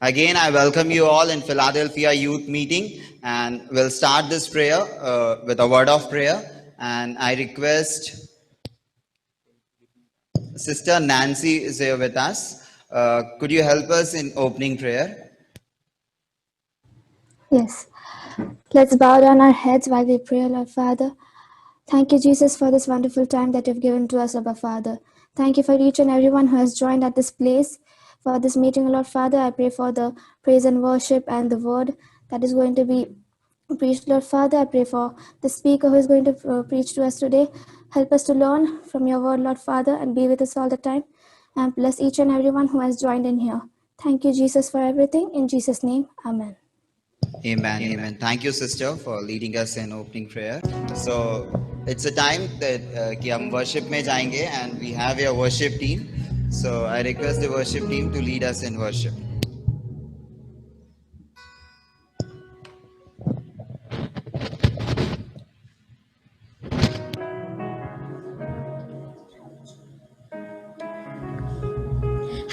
Again, I welcome you all in Philadelphia Youth Meeting, and we'll start this prayer with a word of prayer. And I request Sister Nancy is here with us. Could you help us in opening prayer? Yes. Let's bow down our heads while we pray, Lord Father. Thank you, Jesus, for this wonderful time that you've given to us, Abba Father. Thank you for each and everyone who has joined at this place for this meeting, Lord Father. I pray for the praise and worship and the word that is going to be preached, Lord Father. I pray for the speaker who is going to preach to us today. Help us to learn from your word, Lord Father, and be with us all the time. And bless each and everyone who has joined in here. Thank you, Jesus, for everything. In Jesus' name, amen. Amen. Amen. Thank you, sister, for leading us in opening prayer. So it's a time that कि हम worship में जाएंगे, and we have your worship team. So I request the worship team to lead us in worship.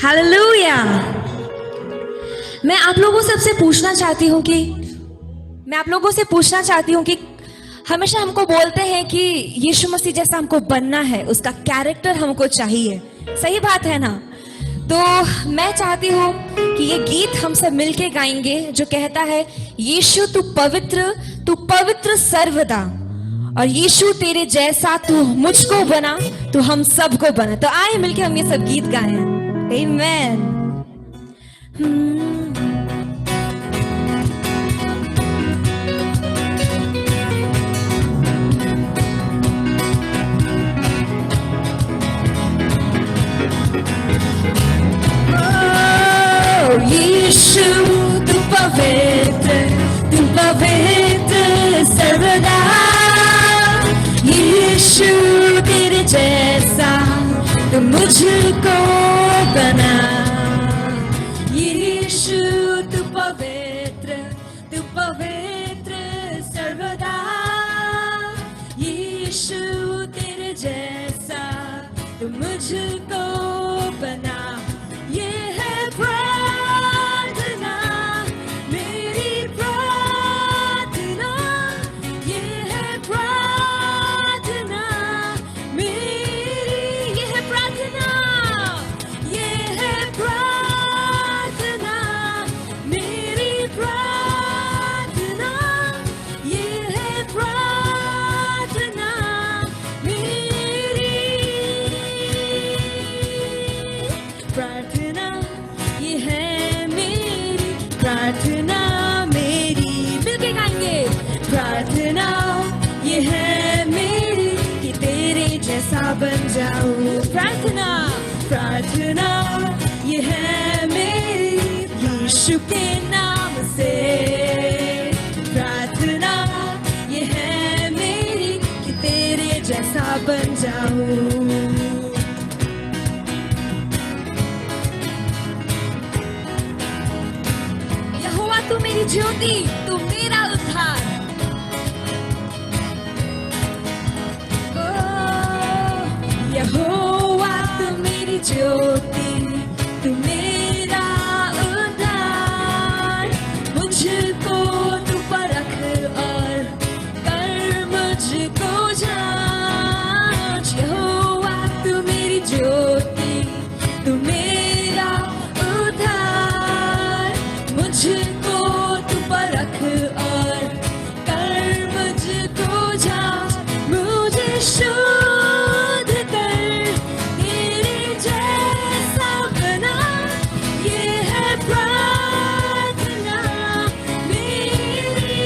Hallelujah. मैं आप लोगों से पूछना चाहती हूँ कि हमेशा हमको बोलते हैं कि यीशु मसीह जैसा हमको बनना है, उसका कैरेक्टर हमको चाहिए, सही बात है ना? तो मैं चाहती हूँ कि ये गीत हम सब मिलके गाएंगे जो कहता है यीशु तू पवित्र सर्वदा, और यीशु तेरे जैसा तू मुझको बना, तू हम सबको बना। तो आइए मिलके हम ये सब गीत गाएं। Amen. Oh, यीशु तू पवित्र सर्वदा, यीशु तेरे जैसा तो मुझको बना। यीशु तू पवित्र सर्वदा, यीशु तेरे जैसा तो मुझको बना। ये है प्रार्थना, मेरी प्रार्थना, ये है प्रार्थना मेरी, ये है प्रार्थना, ये है प्रार्थना मेरी, प्रार्थना, ये है प्रार्थना मेरी, प्रार्थना ये है मेरी, प्रार्थना मेरी। मिलके गाएंगे। प्रार्थना ये है मेरी कि तेरे जैसा बन जाऊं। प्रार्थना ये है मेरी यीशु के नाम से। प्रार्थना ये है मेरी कि तेरे जैसा बन जाऊं। यहोवा तू मेरी ज्योति, तू मेरा उद्धार। यहोवा तू मेरी ज्योति, तू मेरा उद्धार। मुझको तू परख और कर मुझको जांच। यहोवा तू मेरी ज्योति, तू मेरा उद्धार। मुझको तू परख और कर मुझको जांच। मुझे शुद्ध कर तेरे जैसा बना। ये है प्रार्थना मेरी।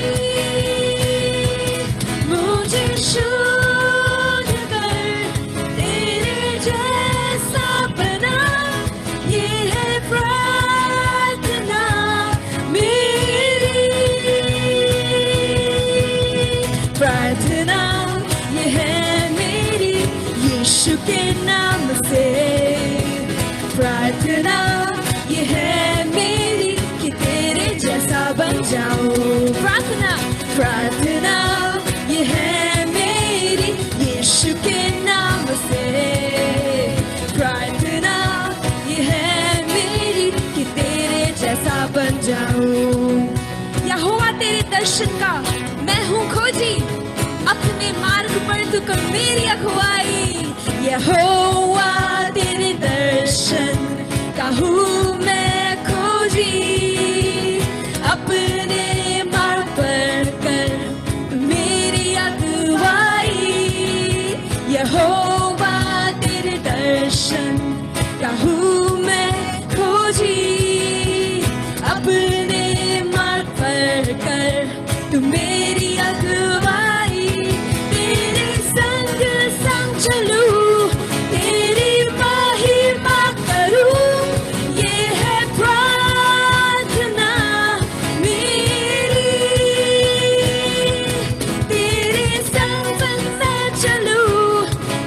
मुझे शुद्ध कर तेरे जैसा बना। ये है प्रार्थना मेरी। प्रार्थना ये है मेरी यीशु के नाम से। प्रार्थना ये है मेरी कि तेरे जैसा बन जाऊं। प्रार्थना ये है मेरी यीशु के नाम से। प्रार्थना ये है मेरी कि तेरे जैसा बन जाऊं। यहोवा तेरे दर्शन का मैं हूँ खोजी, अपने मार्ग पर तू कर मेरी अगुवाई। यहोवा तेरे दर्शन का हूँ मैं खोजी, अपने मार्ग पर कर मेरी अगुवाई। यहोवा तेरे दर्शन का हूँ मैं खोजी, अपने मार्ग पर कर तू मेरी अगुवाई। तेरे संग संग चलूं, तेरी महिमा करूं, ये है प्रार्थना मेरी। तेरे संग संग मैं चलूं,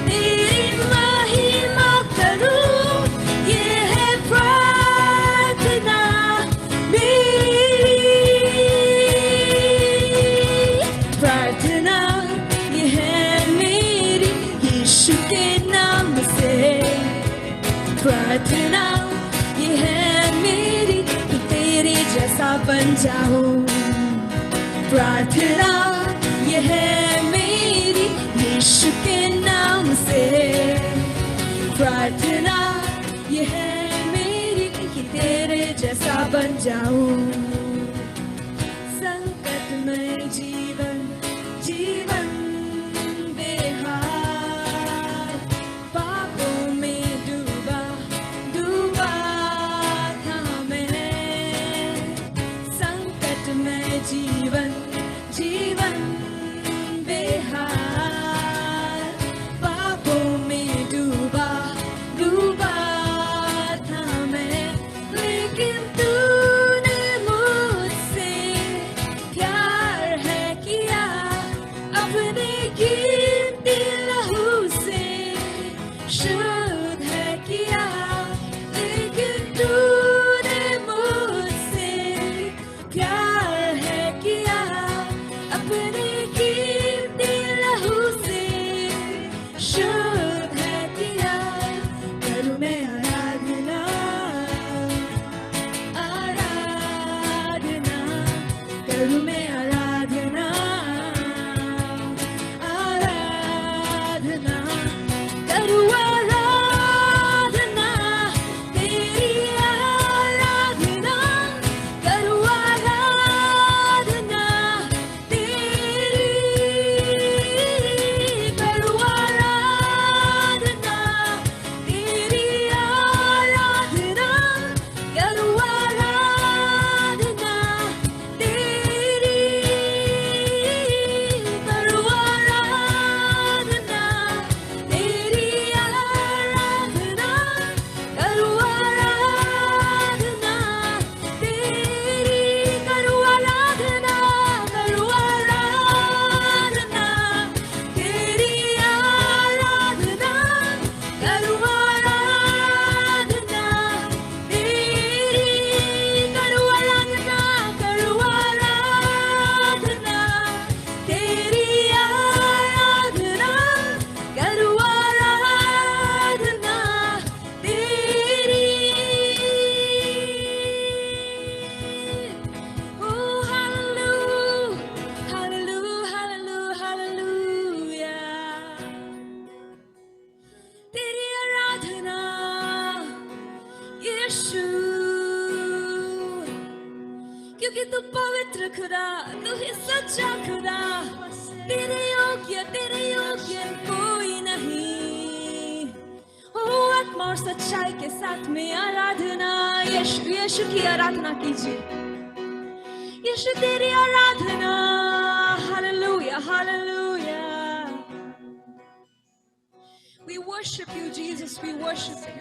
तेरी महिमा करूं, ये है प्रार्थना मेरी। प्रार्थना ये है मेरी यीशु के नाम से। प्रार्थना ये है मेरी कि तेरे जैसा बन जाऊं। प्रार्थना ये है मेरी यीशु के नाम से। प्रार्थना ये है मेरी कि तेरे जैसा बन जाऊं। संकट में जीवन जीवन बेहाल, पापों में डूबा डूबा था मैं। संकट में जीवन जीवन बेहाल, पापों में डूबा डूबा था मैं। लेकिन तूने मुझसे प्यार है किया, अपने कीमती लहू से शुद्ध है किया। लेकिन तूने मुझसे प्यार है किया, अपने कीमती लहू से शुद्ध है किया। करूं मैं आराधना आराधना, करूं मैं आराधना आराधना, करूं आराधना तेरी आराधना, करूं आराधना तेरी, करूं आराधना तेरी आराधना, करूं आराधना तेरी, करूं आराधना तेरी आराधना, करूं आराधना तेरी, करूं आराधना, करूं आराधना तेरी आराधना, करूं आराधना तेरी, करूं आराधना, करूं आराधना तेरी आराधना, करूं आराधना तेरी। Oh hallelujah, hallelujah, hallelujah, hallelujah। तेरी आराधना यीशु, क्योंकि तू पवित्र खुदा, तू ही सच्चा खुदा। तेरे योग्य कोई नहीं। ओ आत्मा और सच्चाई के साथ में आराधना। यीशु यीशु की आराधना कीजिए। यीशु तेरी आराधना। हालेलुया हालेलुया। We worship you Jesus, we worship you।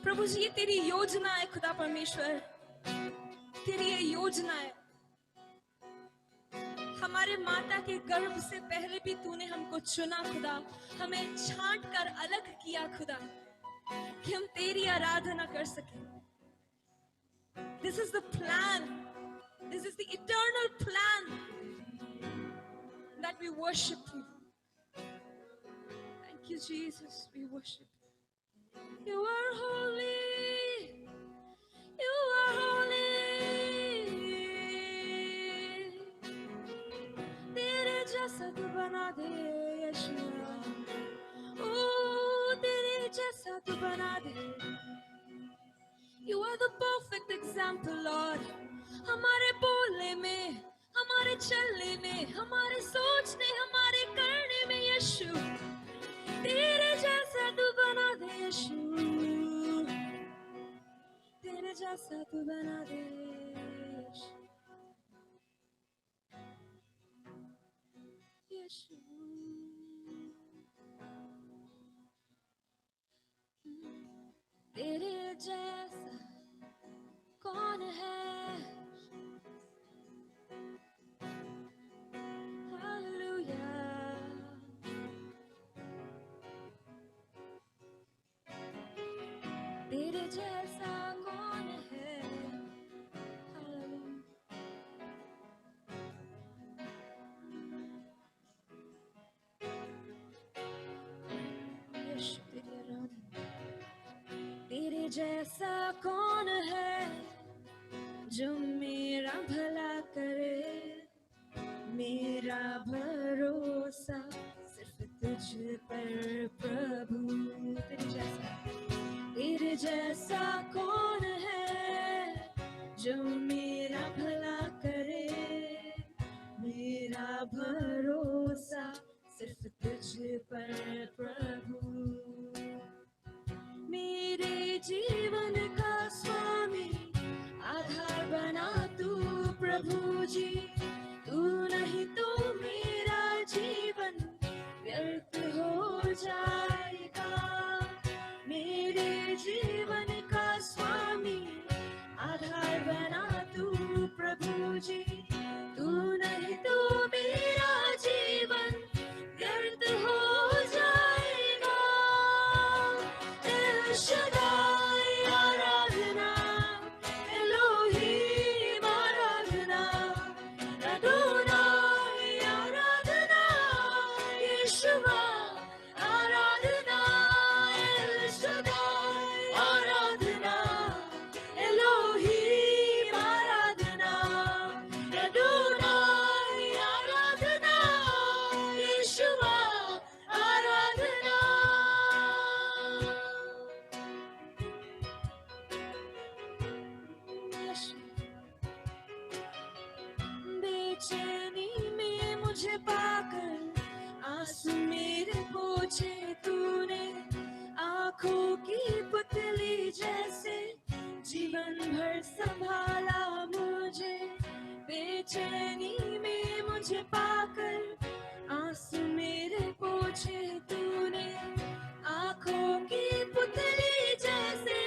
प्रभु जी ये तेरी योजना है खुदा परमेश्वर, तेरी ये योजना है। हमारे माता के गर्भ से पहले भी तूने हमको चुना खुदा, हमें छांट कर अलग किया खुदा, कि हम तेरी आराधना कर सकें। This is the plan, this is the eternal plan that we worship you। Thank you Jesus, we worship you। You are holy, the perfect example, Lord. हमारे बोलने में, हमारे चलने में, हमारे सोचने, हमारे करने में यीशु, तेरे जैसा तू बना दे यीशु, तेरे जैसा तू बना दे यीशु, तेरे जैसा कौन है? तेरे जैसा कौन है? तेरे जैसा कौन है जो मेरा भला करे? मेरा भरोसा सिर्फ तुझ पर प्रभु। तेरे जैसा कौन है जो मेरा भला करे? मेरा भरोसा सिर्फ तुझ पर प्रभु। मेरे जीवन का स्वामी आधार बना तू प्रभु जी। तू नहीं तो मेरा जीवन व्यर्थ हो जाएगा। मेरे जीवन का स्वामी आधार बना तू प्रभु जी। तू नहीं तो मेरा जीवन व्यर्थ हो जाएगा। एल शदाई आराधना, एलोहीम आराधना, अदोनाई आराधना, यीशुआ आराधना, एल शदाई आराधना, एलोहीम आराधना, अदोनाई आराधना, यीशुआ आराधना। बेचैनी में मुझे पाकर आंसू मेरे पोंछे तूने। आंखों की पुतली जैसे जीवन भर संभाला मुझे। बेचैनी में मुझे पाकर आंसू मेरे पोंछे तूने। आंखों की पुतली जैसे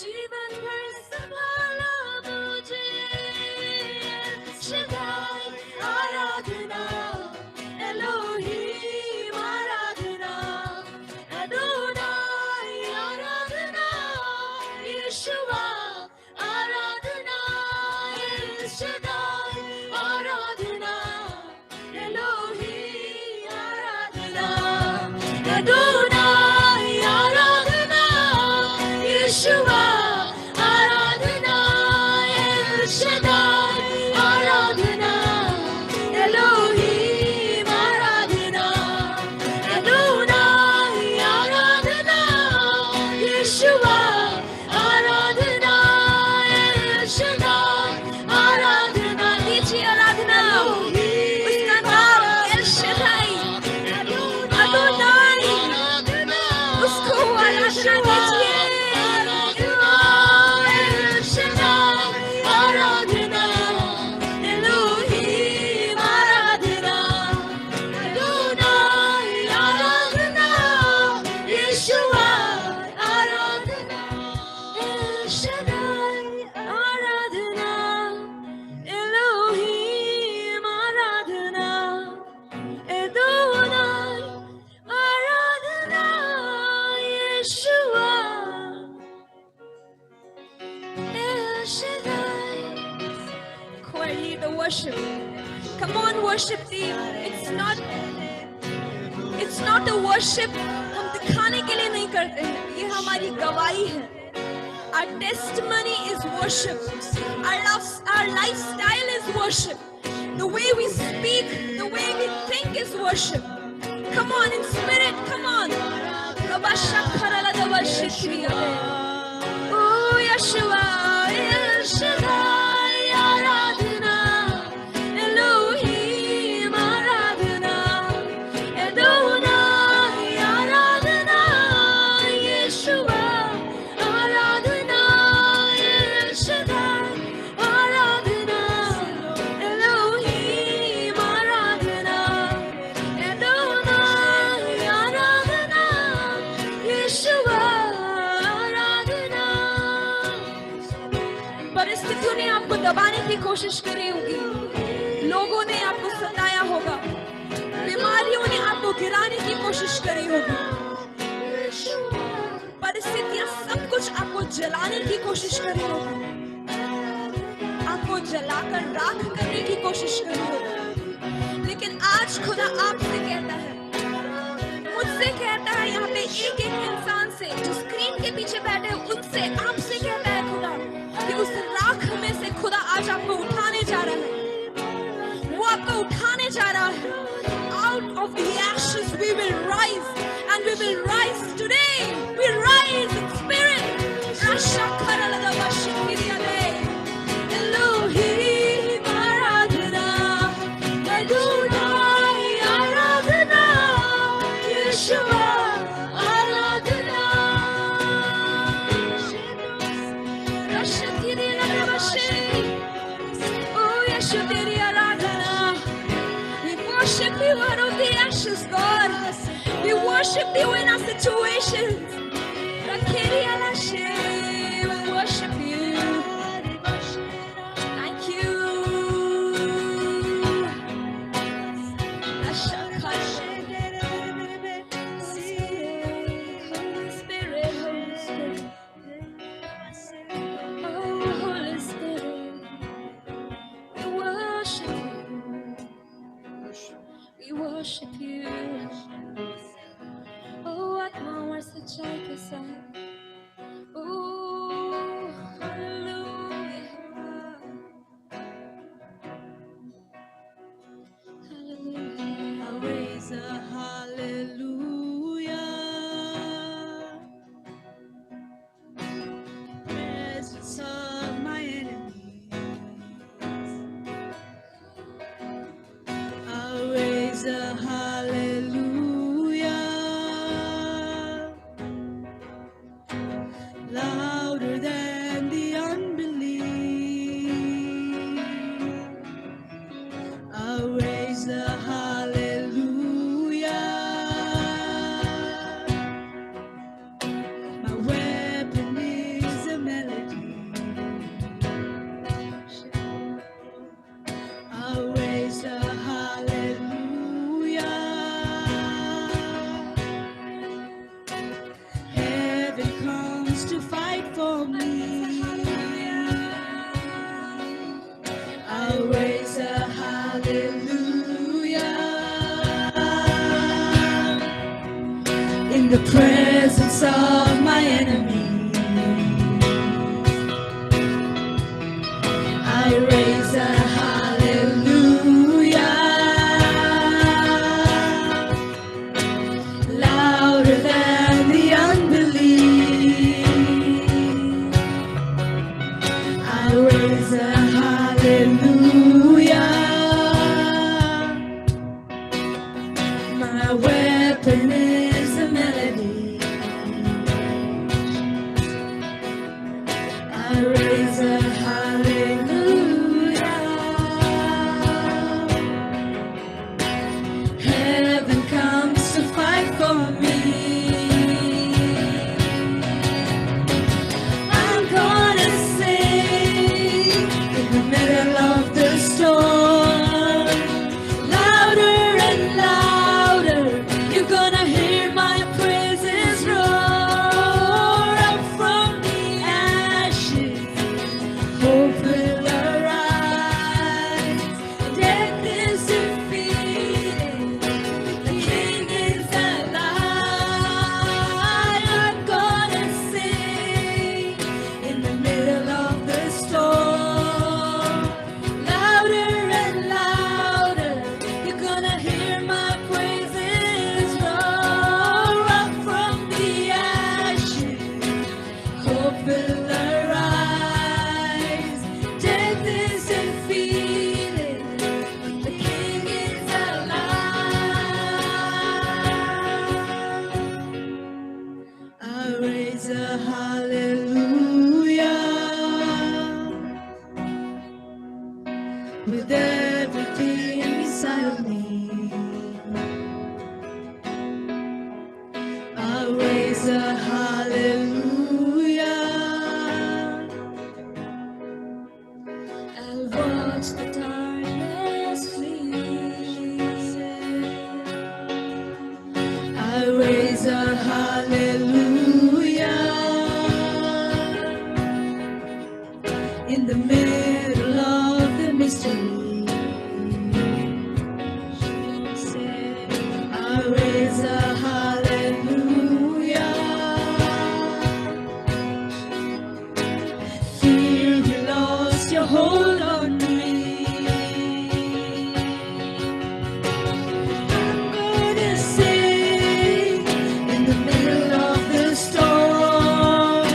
जीवन भर संभाला मुझे। शदाई आराधना, एलोहीम आराधना, अदोनाई आराधना, यीशुआ आराधना, एल शदाई आराधना, एलोहीम आराधना, अदोनाई आराधना, यीशुआ आराधना, एल शदाई आराधना, एलोहीम आराधना, अदोनाई आराधना, यीशुआ आराधना, एल शदाई आराधना। कीजिए आराधना, उसका नाम एल शदाई, अदोनाई, उसको आराधना कीजिए। L Shaddai Aradhana, Elohim Aradhana, अदोनाई Aradhana, यीशुआ Aradhana, L Shaddai Aradhana, Elohim Aradhana, अदोनाई Aradhana, यीशुआ El Shaddai. Choir, lead the worship. Come on, worship team. It's not a worship हम दिखाने के लिए नहीं करते हैं। ये हमारी गवाही है। Our testimony is worship. Our lifestyle is worship. The way we speak, the way we think is worship. Come on in spirit. Come on. Oh, Yeshua. परिस्थितियों ने आपको दबाने की कोशिश करी होगी, लोगों ने आपको सताया होगा, बीमारियों ने आपको गिराने की कोशिश करी होगी, परिस्थितियां सब कुछ आपको जलाने की कोशिश करी होगी, आपको जलाकर राख करने की कोशिश करी होगी। लेकिन आज खुदा आपसे कहता है, मुझसे कहता है, यहाँ पे एक एक इंसान से जो स्क्रीन के पीछे बैठे हैं उनसे, आपसे कहता है खुदा कि उस राख में से खुदा आज आपको उठाने जा रहा है, वो आपको उठाने जा रहा है। Out of the ashes we will rise, and we will rise today. We rise in spirit. Rasha karalaga vashikiriyade. Elohim aradhana, Adonai aradhana, Yeshua aradhana. Rasha kiriyade vashi. Oh Yeshua teri aradhana. We worship you out of the ashes, God. We worship you in our situations. Rakiri alashe, we worship you. Thank you. Ashakashe. Holy Spirit, Holy Spirit. Oh, Holy Spirit, we worship you. We worship you. Oh, Atma Sachai ke saath. Oh, hallelujah. Hallelujah. I'll raise a hallelujah. Presence of my enemies. I'll raise a hallelujah. Louder than the unbelief. I'll raise a hallelujah. My weapon is a melody. I'll raise a hallelujah. Heaven comes to fight for me. I'll raise a hallelujah. In the presence of my enemies, I raise a hallelujah. Louder than the unbelief, I raise a hallelujah. My weapon is a melody. I raise a hallelujah. Heaven comes to fight for me. I'm gonna sing in the middle of the storm. Louder and louder, you're gonna hear my praises roar up from the ashes. Hope will arise. Death is defeated. The King is alive. I'm gonna sing in the middle of the storm. Louder and louder, you're gonna hear my praises roar up from the ashes. Hope will arise. Death is defeated. The King is alive. I raise a hallelujah. With everything inside of me, I raise a hallelujah. watch the darkness flee. I raise a hallelujah in the middle of the mystery. I raise a hallelujah. Fear you lost your hold on me. I'm gonna sing in the middle of the storm,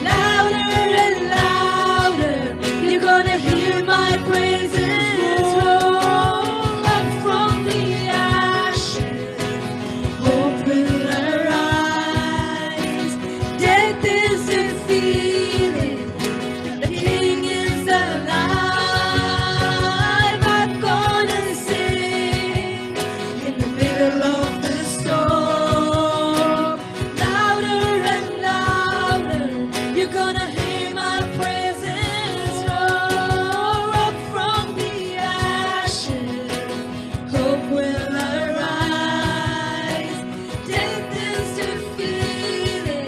louder and louder. You're gonna hear my praises roll up from the ashes. Hope will arise. Death is defeated. The King is alive. I'm gonna sing in the middle of the storm, louder and louder. You're gonna hear my praises roar up from the ashes. Hope will arise. Death is defeated.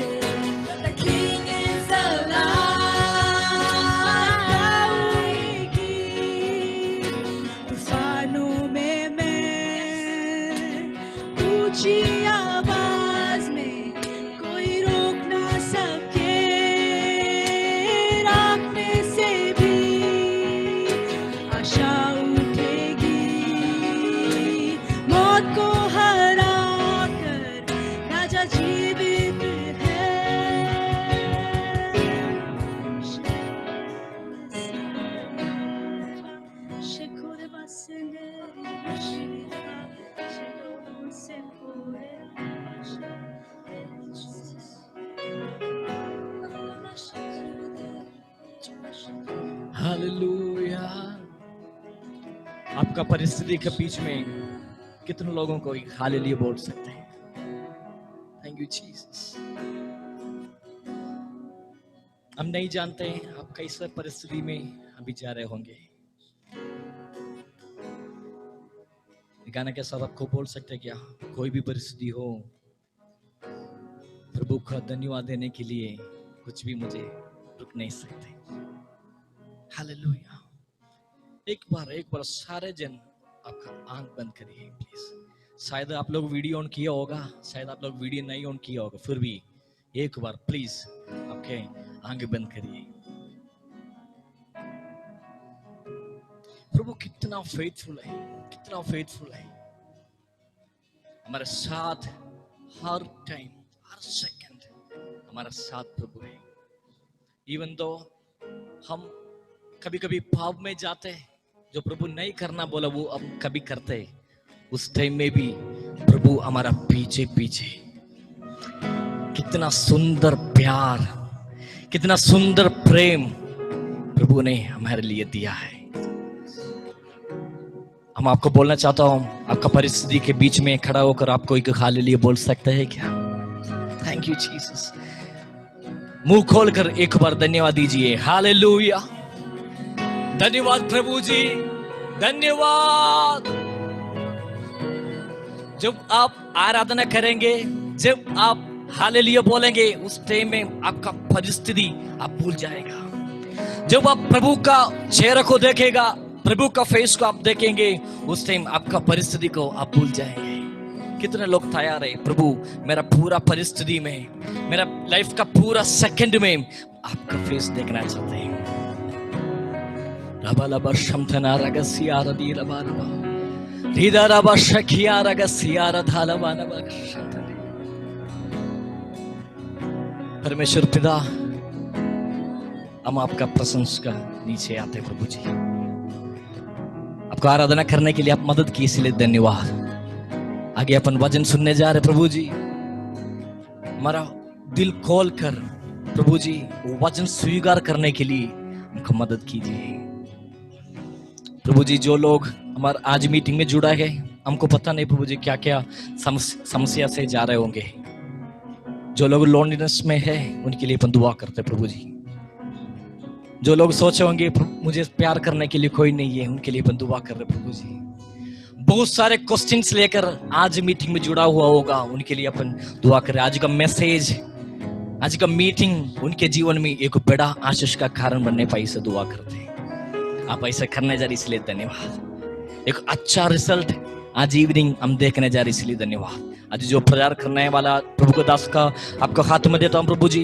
The King is alive. तूफानों में मैं ऊंची आवाज में कोई रोक ना सके, राख में से भी आशा उठेगी, मौत को हरा कर राजा जीवित है। हालेलुया। आपका परिस्थिति के बीच में कितने लोगों को हालेलुया बोल सकते हैं? Thank you Jesus. हम नहीं जानते आप कैसे परिस्थिति में अभी जा रहे होंगे। गाना के साथ आपको बोल सकते हैं क्या? कोई भी परिस्थिति हो, प्रभु का धन्यवाद देने के लिए कुछ भी मुझे रुक नहीं सकते। हालेलुया। एक बार सारे जन आपका आंख बंद करिए प्लीज। शायद आप लोग वीडियो ऑन किया होगा, शायद आप लोग वीडियो नहीं ऑन किया होगा, फिर भी एक बार प्लीज आपके आंख बंद करिए। प्रभु कितना फेथफुल है, कितना फेथफुल है। हमारे साथ हर टाइम, हर सेकंड हमारे साथ प्रभु है। इवन दो हम कभी कभी पाप में जाते, जो प्रभु नहीं करना बोला वो हम कभी करते, उस टाइम में भी प्रभु हमारा पीछे पीछे। कितना सुंदर प्यार, कितना सुंदर प्रेम प्रभु ने हमारे लिए दिया है। हम आपको बोलना चाहता हूं, आपका परिस्थिति के बीच में खड़ा होकर आपको एक हालेलुया बोल सकते हैं क्या? Thank you Jesus. मुंह खोलकर एक बार धन्यवाद दीजिए। हालेलुया। धन्यवाद प्रभु जी, धन्यवाद। जब आप आराधना करेंगे, जब आप हालेलुया बोलेंगे, उस टाइम में आपका परिस्थिति आप भूल जाएगा। जब आप प्रभु का चेहरे को देखेगा, प्रभु का फेस को आप देखेंगे, उस टाइम आपका परिस्थिति को आप भूल जाएंगे। कितने लोग तैयार है, प्रभु मेरा पूरा परिस्थिति में, मेरा लाइफ का पूरा सेकंड में आपका फेस देखना चाहते हैं। रबा लबा शमथना रगसिया रदी लबा लबा रीदा रबा शखिया रगसिया रधा लबा लबा शमथना। परमेश्वर पिता, हम आपका प्रशंसा नीचे आते प्रभु जी। आपको आराधना करने के लिए आप मदद की, इसलिए धन्यवाद। आगे अपन वचन सुनने जा रहे प्रभु जी। हमारा दिल खोल कर प्रभु जी वचन स्वीकार करने के लिए हमको मदद कीजिए प्रभु जी। जो लोग हमारे आज मीटिंग में जुड़ा है, हमको पता नहीं प्रभु जी क्या क्या समस्या से जा रहे होंगे। जो लोग लोनलीनेस में है, उनके लिए अपन दुआ करते प्रभु जी। जो लोग सोचे होंगे मुझे प्यार करने के लिए कोई नहीं है, उनके लिए अपन दुआ कर रहे प्रभु जी। बहुत सारे क्वेश्चंस लेकर आज मीटिंग में जुड़ा हुआ होगा, उनके लिए अपन दुआ करें। आज का मैसेज, आज का मीटिंग उनके जीवन में एक बड़ा आशीष का कारण बनने पाई, से दुआ करते हैं। आप ऐसा करने जा रहे इसलिए धन्यवाद। एक अच्छा रिजल्ट आज इवनिंग हम देखने जा रहे इसलिए धन्यवाद। आज जो प्रचार करने वाला प्रभु को दास का आपको हाथ में देता हूं प्रभु जी,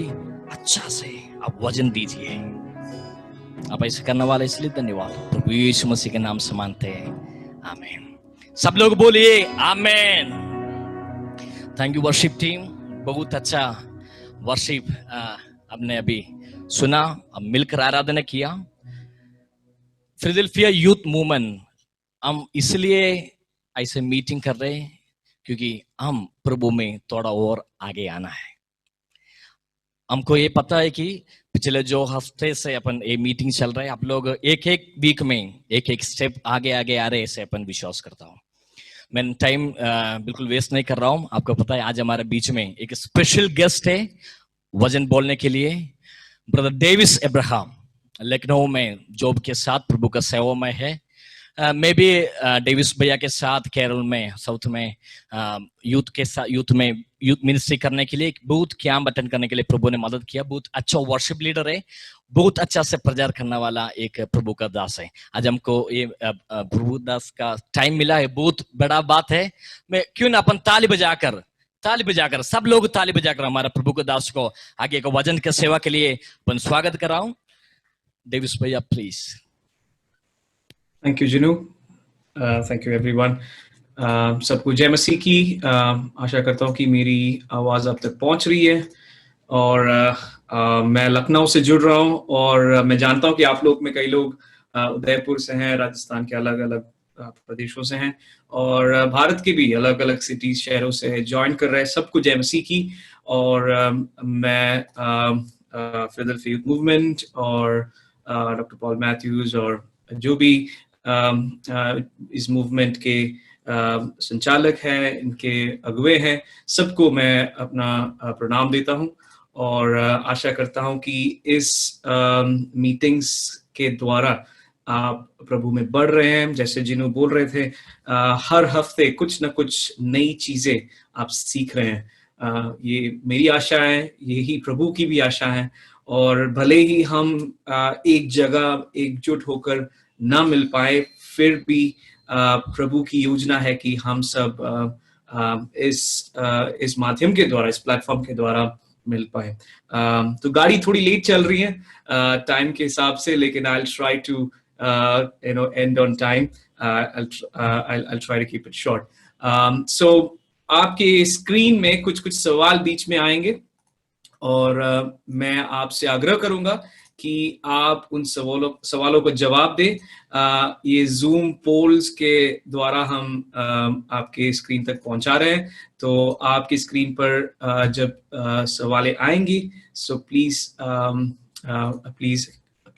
अच्छा से आप वजन दीजिए। आप ऐसे करने वाले इसलिए धन्यवाद। प्रभु यीशु मसीह के नाम से मानते हैं, आमीन। सब लोग बोलिए आमीन। थैंक यू वर्शिप टीम, बहुत अच्छा वर्शिप आपने अभी सुना, अब मिलकर आराधना किया। फिलाडेल्फिया यूथ मूवमेंट हम इसलिए ऐसे मीटिंग कर रहे हैं क्योंकि हम प्रभु में थोड़ा और आगे आना है। हमको ये पता है कि पिछले जो हफ्ते से अपन ये मीटिंग चल रहा है, आप लोग एक एक वीक में एक एक स्टेप आगे आगे आ रहे हैं, ऐसे अपन विश्वास करता हूँ। मैं टाइम बिल्कुल वेस्ट नहीं कर रहा हूँ। आपको पता है आज हमारे बीच में एक स्पेशल गेस्ट है वचन बोलने के लिए, ब्रदर डेविस अब्राहम। लखनऊ में जॉब के साथ प्रभु का सेवा में है। मैं भी डेविस भैया के साथ केरल में साउथ में यूथ के साथ यूथ मिनिस्ट्री करने के लिए बहुत कैंप अटेंड करने के लिए प्रभु ने मदद किया। बहुत अच्छा वर्शिप लीडर है, बहुत अच्छा से प्रचार करने वाला एक प्रभु का दास है। आज हमको ये प्रभु दास का टाइम मिला है, बहुत बड़ा बात है। मैं क्यों ना अपन ताली बजाकर सब लोग ताली बजाकर हमारा प्रभु के दास को आगे को वचन के सेवा के लिए अपन स्वागत कराऊं। डेविस भैया please. Thank you Jinu, thank you everyone. सबको जय मसीह की। आशा करता हूँ कि मेरी आवाज़ आप तक पहुँच रही है। और मैं लखनऊ से जुड़ रहा हूँ और मैं जानता हूँ कि आप लोग में कई लोग उदयपुर से हैं, राजस्थान के अलग अलग प्रदेशों से हैं और भारत के भी अलग अलग सिटीज शहरों से ज्वाइन कर रहे हैं। सबको जय मसीह की। और मैं फिलाडेल्फिया यूथ मूवमेंट और डॉक्टर पॉल मैथ्यूज और जो भी इस मूवमेंट के संचालक हैं, इनके अगुवे हैं, सबको मैं अपना प्रणाम देता हूं और आशा करता हूं कि इस मीटिंग्स के द्वारा आप प्रभु में बढ़ रहे हैं। जैसे जिन्हों बोल रहे थे, हर हफ्ते कुछ ना कुछ नई चीजें आप सीख रहे हैं। ये मेरी आशा है, यही प्रभु की भी आशा है। और भले ही हम एक जगह एकजुट होकर ना मिल पाए, फिर भी प्रभु की योजना है कि हम सब इस माध्यम के द्वारा, इस प्लेटफॉर्म के द्वारा मिल पाए। तो गाड़ी थोड़ी लेट चल रही है टाइम के हिसाब से, लेकिन I will try to end on time. I'll try to keep it short. So आपके स्क्रीन में कुछ सवाल बीच में आएंगे और मैं आपसे आग्रह करूंगा कि आप उन सवालों को जवाब दें। ये जूम पोल्स के द्वारा हम आपके स्क्रीन तक पहुंचा रहे हैं, तो आपकी स्क्रीन पर जब सवालें आएंगी, so please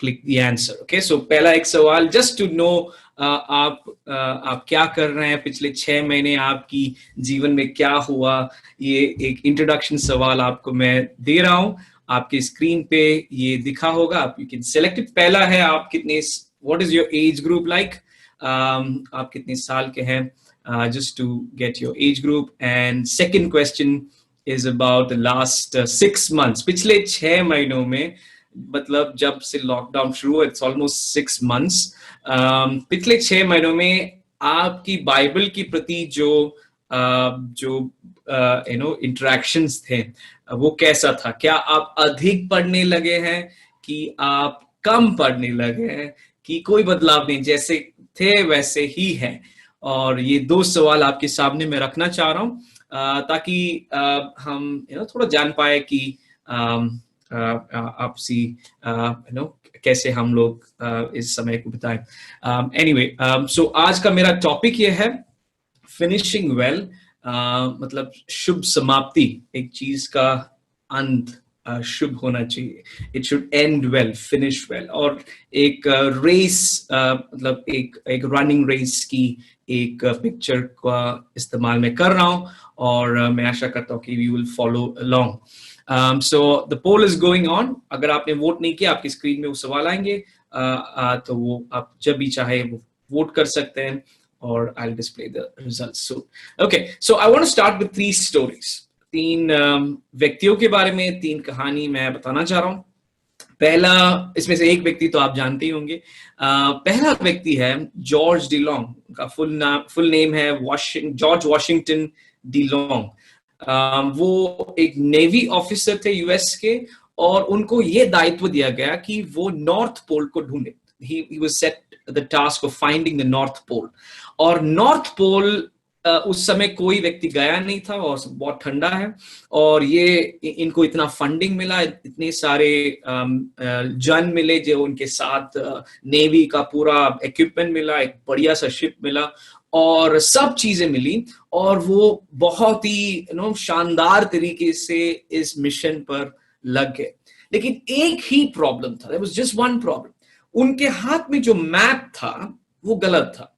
click the answer. Okay, so पहला एक सवाल, just to know आप क्या कर रहे हैं, पिछले 6 महीने आपकी जीवन में क्या हुआ, ये एक इंट्रोडक्शन सवाल आपको मैं दे रहा हूँ। आपके स्क्रीन पे ये दिखा होगा, आप यू कैन सेलेक्ट इट। पहला है, आप कितने, what is your age group like, आप कितने साल के हैं, just to get your age group. And second question is about the last 6 months, पिछले 6 महीनों में, मतलब जब से लॉकडाउन शुरू हुआ, इट्स ऑलमोस्ट 6 months। पिछले 6 महीनों में आपकी बाइबल की प्रति जो इंटरेक्शंस थे वो कैसा था? क्या आप अधिक पढ़ने लगे हैं कि आप कम पढ़ने लगे हैं, कि कोई बदलाव नहीं, जैसे थे वैसे ही है? और ये 2 सवाल आपके सामने मैं रखना चाह रहा हूँ ताकि हम थोड़ा जान पाए कि आपसी कैसे हम लोग इस समय को बिताएं। एनीवे, सो आज का मेरा टॉपिक ये है फिनिशिंग वेल, मतलब शुभ समाप्ति। एक चीज का अंत शुभ होना चाहिए, it should and well, finish well. और एक रेस, मतलब एक रनिंग रेस की एक पिक्चर का इस्तेमाल मैं कर रहा हूँ और मैं आशा करता हूँ कि we will follow along. So the poll is going on. अगर आपने वोट नहीं किया, आपकी स्क्रीन में वो सवाल आएंगे, तो वो आप जब भी चाहे वो वोट कर सकते हैं, और I'll display the results soon. Okay, so I want to start with 3 stories. 3 व्यक्तियों के बारे में 3 कहानी मैं बताना चाह रहा हूँ. पहला, इसमें से एक व्यक्ति तो आप जानते ही होंगे. पहला व्यक्ति है जॉर्ज डिलोंग. उनका फुल नेम है जॉर्ज वॉशिंगटन डिलोंग. वो एक नेवी ऑफिसर थे यूएस के, और उनको ये दायित्व दिया गया कि वो नॉर्थ पोल को ढूंढे. He was set the task of finding the North Pole. और नॉर्थ पोल उस समय कोई व्यक्ति गया नहीं था, और बहुत ठंडा है, और ये इनको इतना फंडिंग मिला, इतने सारे जन मिले जो उनके साथ, नेवी का पूरा इक्विपमेंट मिला, एक बढ़िया सा शिप मिला, और सब चीजें मिली, और वो बहुत ही शानदार तरीके से इस मिशन पर लग गए. लेकिन एक ही प्रॉब्लम था. There was just one problem. उनके हाथ में जो मैप था वो गलत था.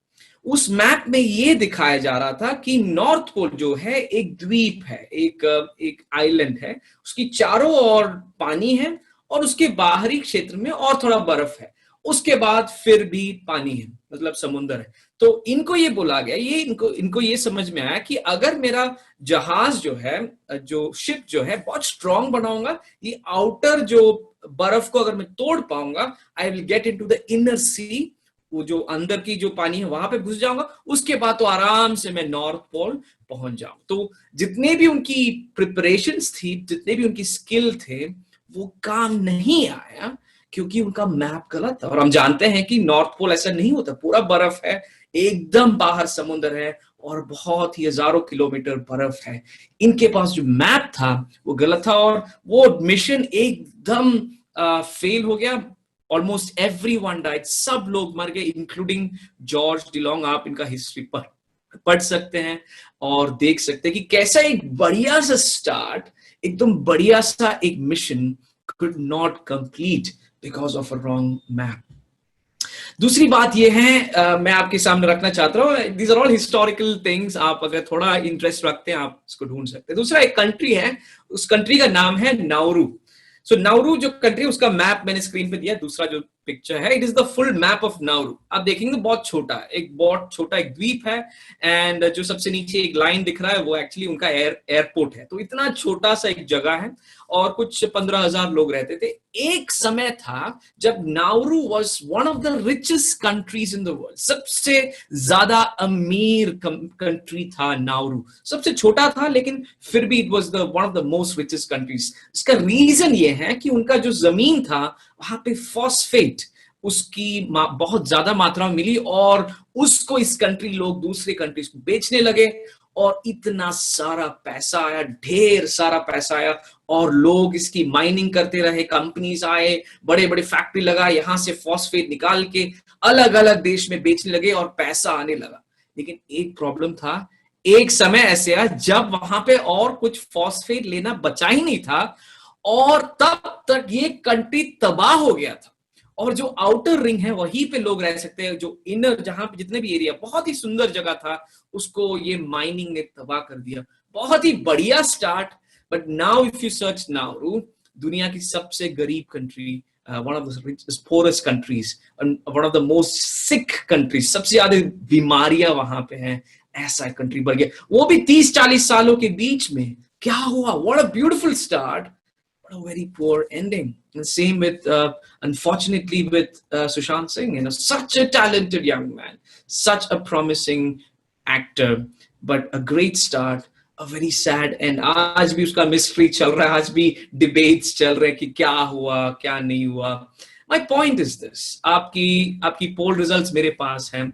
उस मैप में ये दिखाया जा रहा था कि नॉर्थ पोल जो है एक द्वीप है, एक आइलैंड है, उसकी चारों ओर पानी है, और उसके बाहरी क्षेत्र में और थोड़ा बर्फ है, उसके बाद फिर भी पानी है, मतलब समुद्र है. तो इनको ये बोला गया, ये इनको ये समझ में आया कि अगर मेरा जहाज जो है, जो शिप जो है, बहुत स्ट्रांग बनाऊंगा, ये आउटर जो बर्फ को अगर मैं तोड़ पाऊंगा, I will get into the inner sea, वो जो अंदर की जो पानी है वहां पे घुस जाऊंगा, उसके बाद तो आराम से मैं नॉर्थ पोल पहुंच जाऊं. तो जितने भी उनकी प्रिपरेशंस थी, जितने भी उनकी स्किल थे, वो काम नहीं आया क्योंकि उनका मैप गलत था. और हम जानते हैं कि नॉर्थ पोल ऐसा नहीं होता, पूरा बर्फ है, एकदम बाहर समुद्र है, और बहुत ही हजारों किलोमीटर बर्फ है. इनके पास जो मैप था वो गलत था, और वो मिशन एकदम फेल हो गया. ऑलमोस्ट एवरीवन डाइड, सब लोग मर गए, इंक्लूडिंग जॉर्ज डिलोंग. आप इनका हिस्ट्री पढ़ सकते हैं और देख सकते हैं कि कैसा एक बढ़िया सा स्टार्ट, एकदम बढ़िया सा एक mission could not complete because of a wrong map. दूसरी बात ये है, मैं आपके सामने रखना चाहता हूँ, these are all historical things. आप अगर थोड़ा इंटरेस्ट रखते हैं, आप इसको ढूंढ सकते हैं. दूसरा एक कंट्री है, उस कंट्री का नाम है नाउरू. सो नाउरू जो कंट्री, उसका मैप मैंने स्क्रीन पे दिया. दूसरा जो पिक्चर है, it is the full map of Nauru. आप देखेंगे बहुत छोटा है, बहुत छोटा एक द्वीप है, एंड जो सबसे नीचे एक लाइन दिख रहा है वो एक्चुअली उनका एयरपोर्ट है. तो इतना छोटा सा एक जगह है, और कुछ 15,000 लोग रहते थे. एक समय था जब Nauru was one of the richest countries in the world. सबसे ज्यादा अमीर कंट्री था नाउरू. सबसे छोटा था, लेकिन फिर भी it was the one of the most richest countries. इसका रीजन ये है कि उनका जो जमीन था, वहां पे फॉस्फेट उसकी बहुत ज्यादा मात्रा में मिली, और उसको इस कंट्री लोग दूसरे कंट्रीज को बेचने लगे, और इतना सारा पैसा आया, ढेर सारा पैसा आया, और लोग इसकी माइनिंग करते रहे. कंपनीज आए, बड़े बड़े फैक्ट्री लगा, यहां से फॉस्फेट निकाल के अलग अलग देश में बेचने लगे, और पैसा आने लगा. लेकिन एक प्रॉब्लम था. एक समय ऐसे आया जब वहां पे और कुछ फॉस्फेट लेना बचा ही नहीं था, और तब तक ये कंट्री तबाह हो गया था. और जो आउटर रिंग है वहीं पे लोग रह सकते हैं, जो इनर, जहां पे जितने भी एरिया, बहुत ही सुंदर जगह था, उसको ये माइनिंग ने तबाह कर दिया. बहुत ही बढ़िया start. But now if you search Nauru, दुनिया की सबसे गरीब country, one of the richest poorest countries, one of the most sick countries, सबसे ज्यादा बीमारियां वहां पे हैं, ऐसा कंट्री बन गया. वो भी 30-40 सालों के बीच में. क्या हुआ? What a beautiful start, what a very poor ending. And same with, unfortunately, with Sushant Singh. Such a talented young man, such a promising actor, but a great start, a very sad end. आज भी उसका mystery चल रहा है, आज भी debates चल रहे हैं कि क्या हुआ, क्या नहीं हुआ. My point is this. आपकी poll results मेरे पास हैं.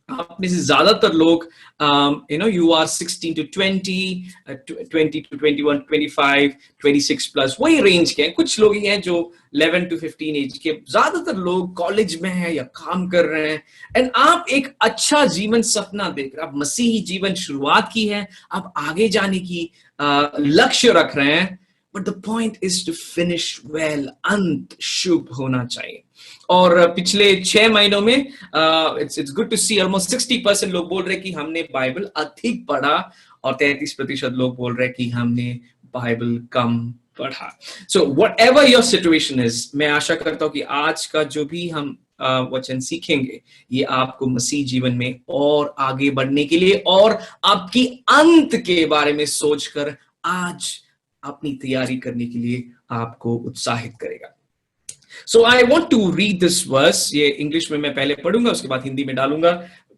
आप में से ज्यादातर लोग, you are 16 to 20, 20 to 21, 25, 26 plus, वही रेंज के हैं. कुछ लोग ही हैं जो 11 to 15 एज के. ज्यादातर लोग कॉलेज में हैं या काम कर रहे हैं, एंड आप एक अच्छा जीवन सपना देख रहे हैं. आप मसीही जीवन शुरुआत की है, आप आगे जाने की लक्ष्य रख रहे हैं. But the point is to finish well. अंत शुभ होना चाहिए. और पिछले 6 महीनों में it's good to see almost 60% लोग बोल रहे कि हमने बाइबल अधिक पढ़ा, और 33% लोग बोल रहे कि हमने बाइबल कम बढ़ा. So whatever your situation is, मैं आशा करता हूँ कि आज का जो भी हम वचन सीखेंगे ये आपको मसीह जीवन में और आगे बढ़ने के लिए और आपकी अंत के बारे में सोचकर आज अपनी तैयारी करने के लिए आपको उत्साहित करेगा. So I want to read this verse. ये इंग्लिश में मैं पहले पढ़ूंगा, उसके बाद हिंदी में डालूंगा.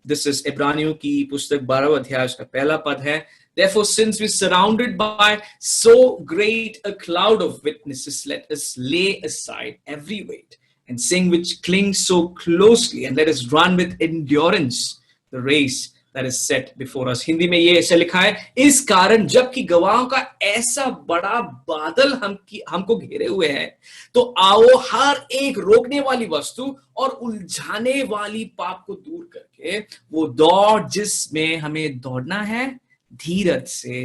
This is इब्रानियों की पुस्तक 12वां अध्याय, उसका पहला पद है. Therefore, since we're surrounded by so great a cloud of witnesses, let us lay aside every weight and sin which clings so closely, and let us run with endurance the race that is set before us. Hindi में ये ऐसे लिखा है, इस कारण जबकि गवाहों का ऐसा बड़ा बादल हमको घेरे हुए है, तो आओ हर एक रोकने वाली वस्तु और उलझाने वाली पाप को दूर करके वो दौड़ जिसमें हमें दौड़ना है, धीरज से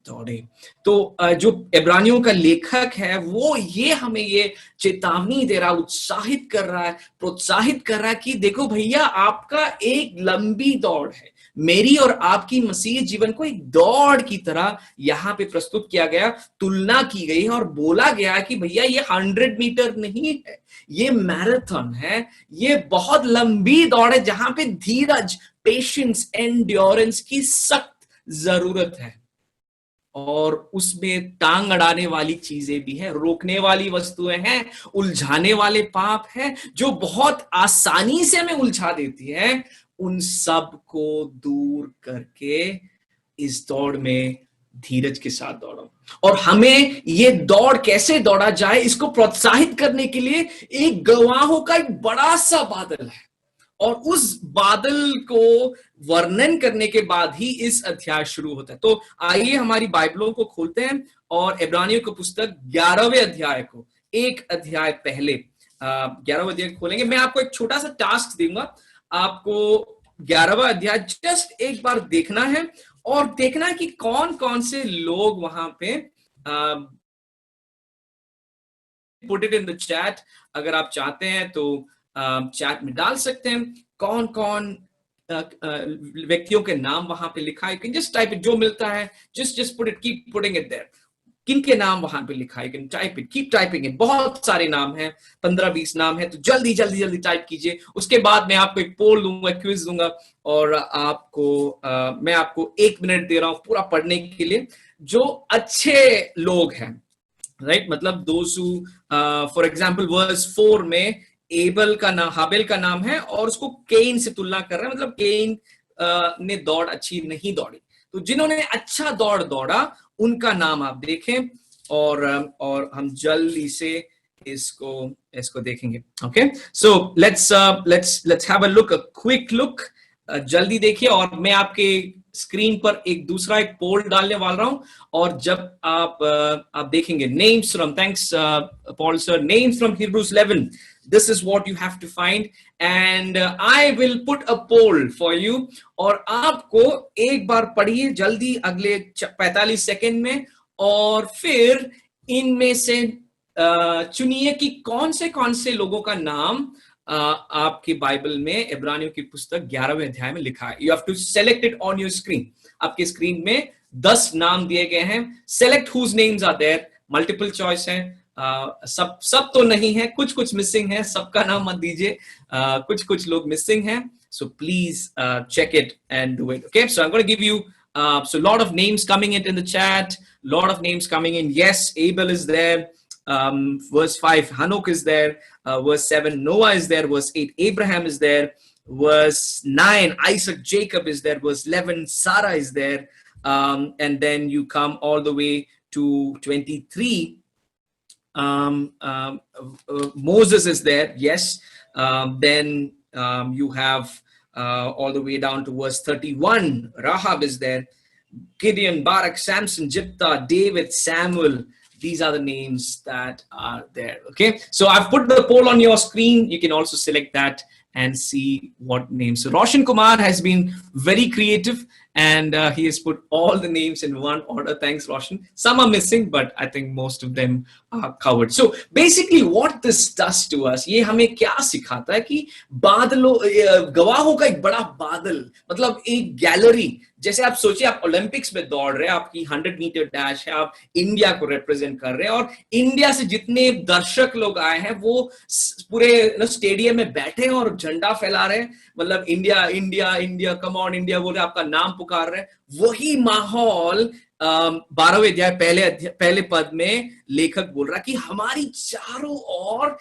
दौड़े. तो जो इब्रानियों का लेखक है वो ये हमें ये चेतावनी दे रहा, उत्साहित कर रहा है, प्रोत्साहित कर रहा है कि देखो भैया, आपका एक लंबी दौड़ है. मेरी और आपकी मसीह जीवन को एक दौड़ की तरह यहाँ पे प्रस्तुत किया गया, तुलना की गई है और बोला गया कि भैया ये 100 मीटर नहीं है, ये मैराथन है, ये बहुत लंबी दौड़ है जहां पे धीरज, पेशेंस, एंड्योरेंस की सख्त जरूरत है. और उसमें टांग अड़ाने वाली चीजें भी हैं, रोकने वाली वस्तुएं हैं, उलझाने वाले पाप हैं जो बहुत आसानी से हमें उलझा देती है. उन सब को दूर करके इस दौड़ में धीरज के साथ दौड़ो. और हमें ये दौड़ कैसे दौड़ा जाए, इसको प्रोत्साहित करने के लिए एक गवाहों का एक बड़ा सा बादल है. और उस बादल को वर्णन करने के बाद ही इस अध्याय शुरू होता है. तो आइए हमारी बाइबलों को खोलते हैं और इब्रानियों की पुस्तक 11वें अध्याय को एक अध्याय पहले 11वां अध्याय खोलेंगे. मैं आपको एक छोटा सा टास्क दूंगा, आपको 11वां अध्याय जस्ट एक बार देखना है और देखना है कि कौन कौन से लोग वहां पे put it in the chat. अगर आप चाहते हैं तो चैट में डाल सकते हैं कौन कौन व्यक्तियों के नाम वहां पे लिखा है. You can just type it, जो मिलता है just put it, keep putting it there. किन के नाम वहां पे लिखा है, you can type it, keep typing it. बहुत सारे नाम हैं, 15-20 नाम है, तो जल्दी जल्दी जल्दी टाइप कीजिए. उसके बाद मैं आपको एक पोल दूंगा, क्विज दूंगा और आपको मैं आपको 1 मिनट दे रहा हूं पूरा पढ़ने के लिए. जो अच्छे लोग हैं, राइट, मतलब दोस्तों फॉर एग्जाम्पल वर्स 4 में एबल का नाम, हाबेल का नाम है और उसको केन से तुलना कर रहा है, मतलब केन ने दौड़ अच्छी नहीं दौड़ी. तो जिन्होंने अच्छा दौड़ दौड़ा उनका नाम आप देखें और हम जल्दी से इसको देखेंगे. Okay, so let's have a look, a quick look. जल्दी देखिए. और मैं आपके स्क्रीन पर एक पोल डालने वाला हूं और जब आप देखेंगे names from, thanks Paul sir, names from Hebrews 11. This is what you have to find and I will put a poll for you. और आपको एक बार पढ़िए जल्दी अगले 45 सेकंड में और फिर इनमें से चुनिए कि कौन से लोगों का नाम आपकी बाइबल में इब्रानियों की पुस्तक 11वें अध्याय में लिखा है. You have to select it on your screen. आपके स्क्रीन में 10 नाम दिए गए हैं. Select whose names are there. Multiple choice है, सब तो नहीं है, कुछ मिसिंग है. सबका नाम मत दीजिए, कुछ लोग मिसिंग हैं. So please check it and do it. Okay, so I'm going to give you so lot of names coming in the chat, lot of names coming in. Yes, Abel is there. Verse 5, Hanok is there. Verse 7, Noah is there. Verse 8, Abraham is there. Verse 9, Isaac, Jacob is there. Verse 11, Sarah is there. And then you come all the way to 23. Moses is there. Yes. Then you have all the way down to verse 31. Rahab is there. Gideon, Barak, Samson, Jephthah, David, Samuel. These are the names that are there. Okay, so I've put the poll on your screen. You can also select that and see what names. So Roshan Kumar has been very creative and he has put all the names in one order. Thanks, Roshan. Some are missing, but I think most of them are covered. So basically what this does to us, ये हमें क्या सिखाता है कि बादलों, गवाहों का एक बड़ा बादल, मतलब एक गैलरी। जैसे आप सोचिए, आप ओलंपिक्स में दौड़ रहे हैं, आपकी 100 मीटर डैश है, आप इंडिया को रिप्रेजेंट कर रहे हैं, और इंडिया से जितने दर्शक लोग आए हैं वो पूरे स्टेडियम में बैठे हैं और झंडा फैला रहे हैं, मतलब India India India, come on India बोल रहे, आपका नाम पुकार रहे हैं। वही माहौल 12वें अध्याय पहले पद में लेखक बोल रहा कि हमारी चारों ओर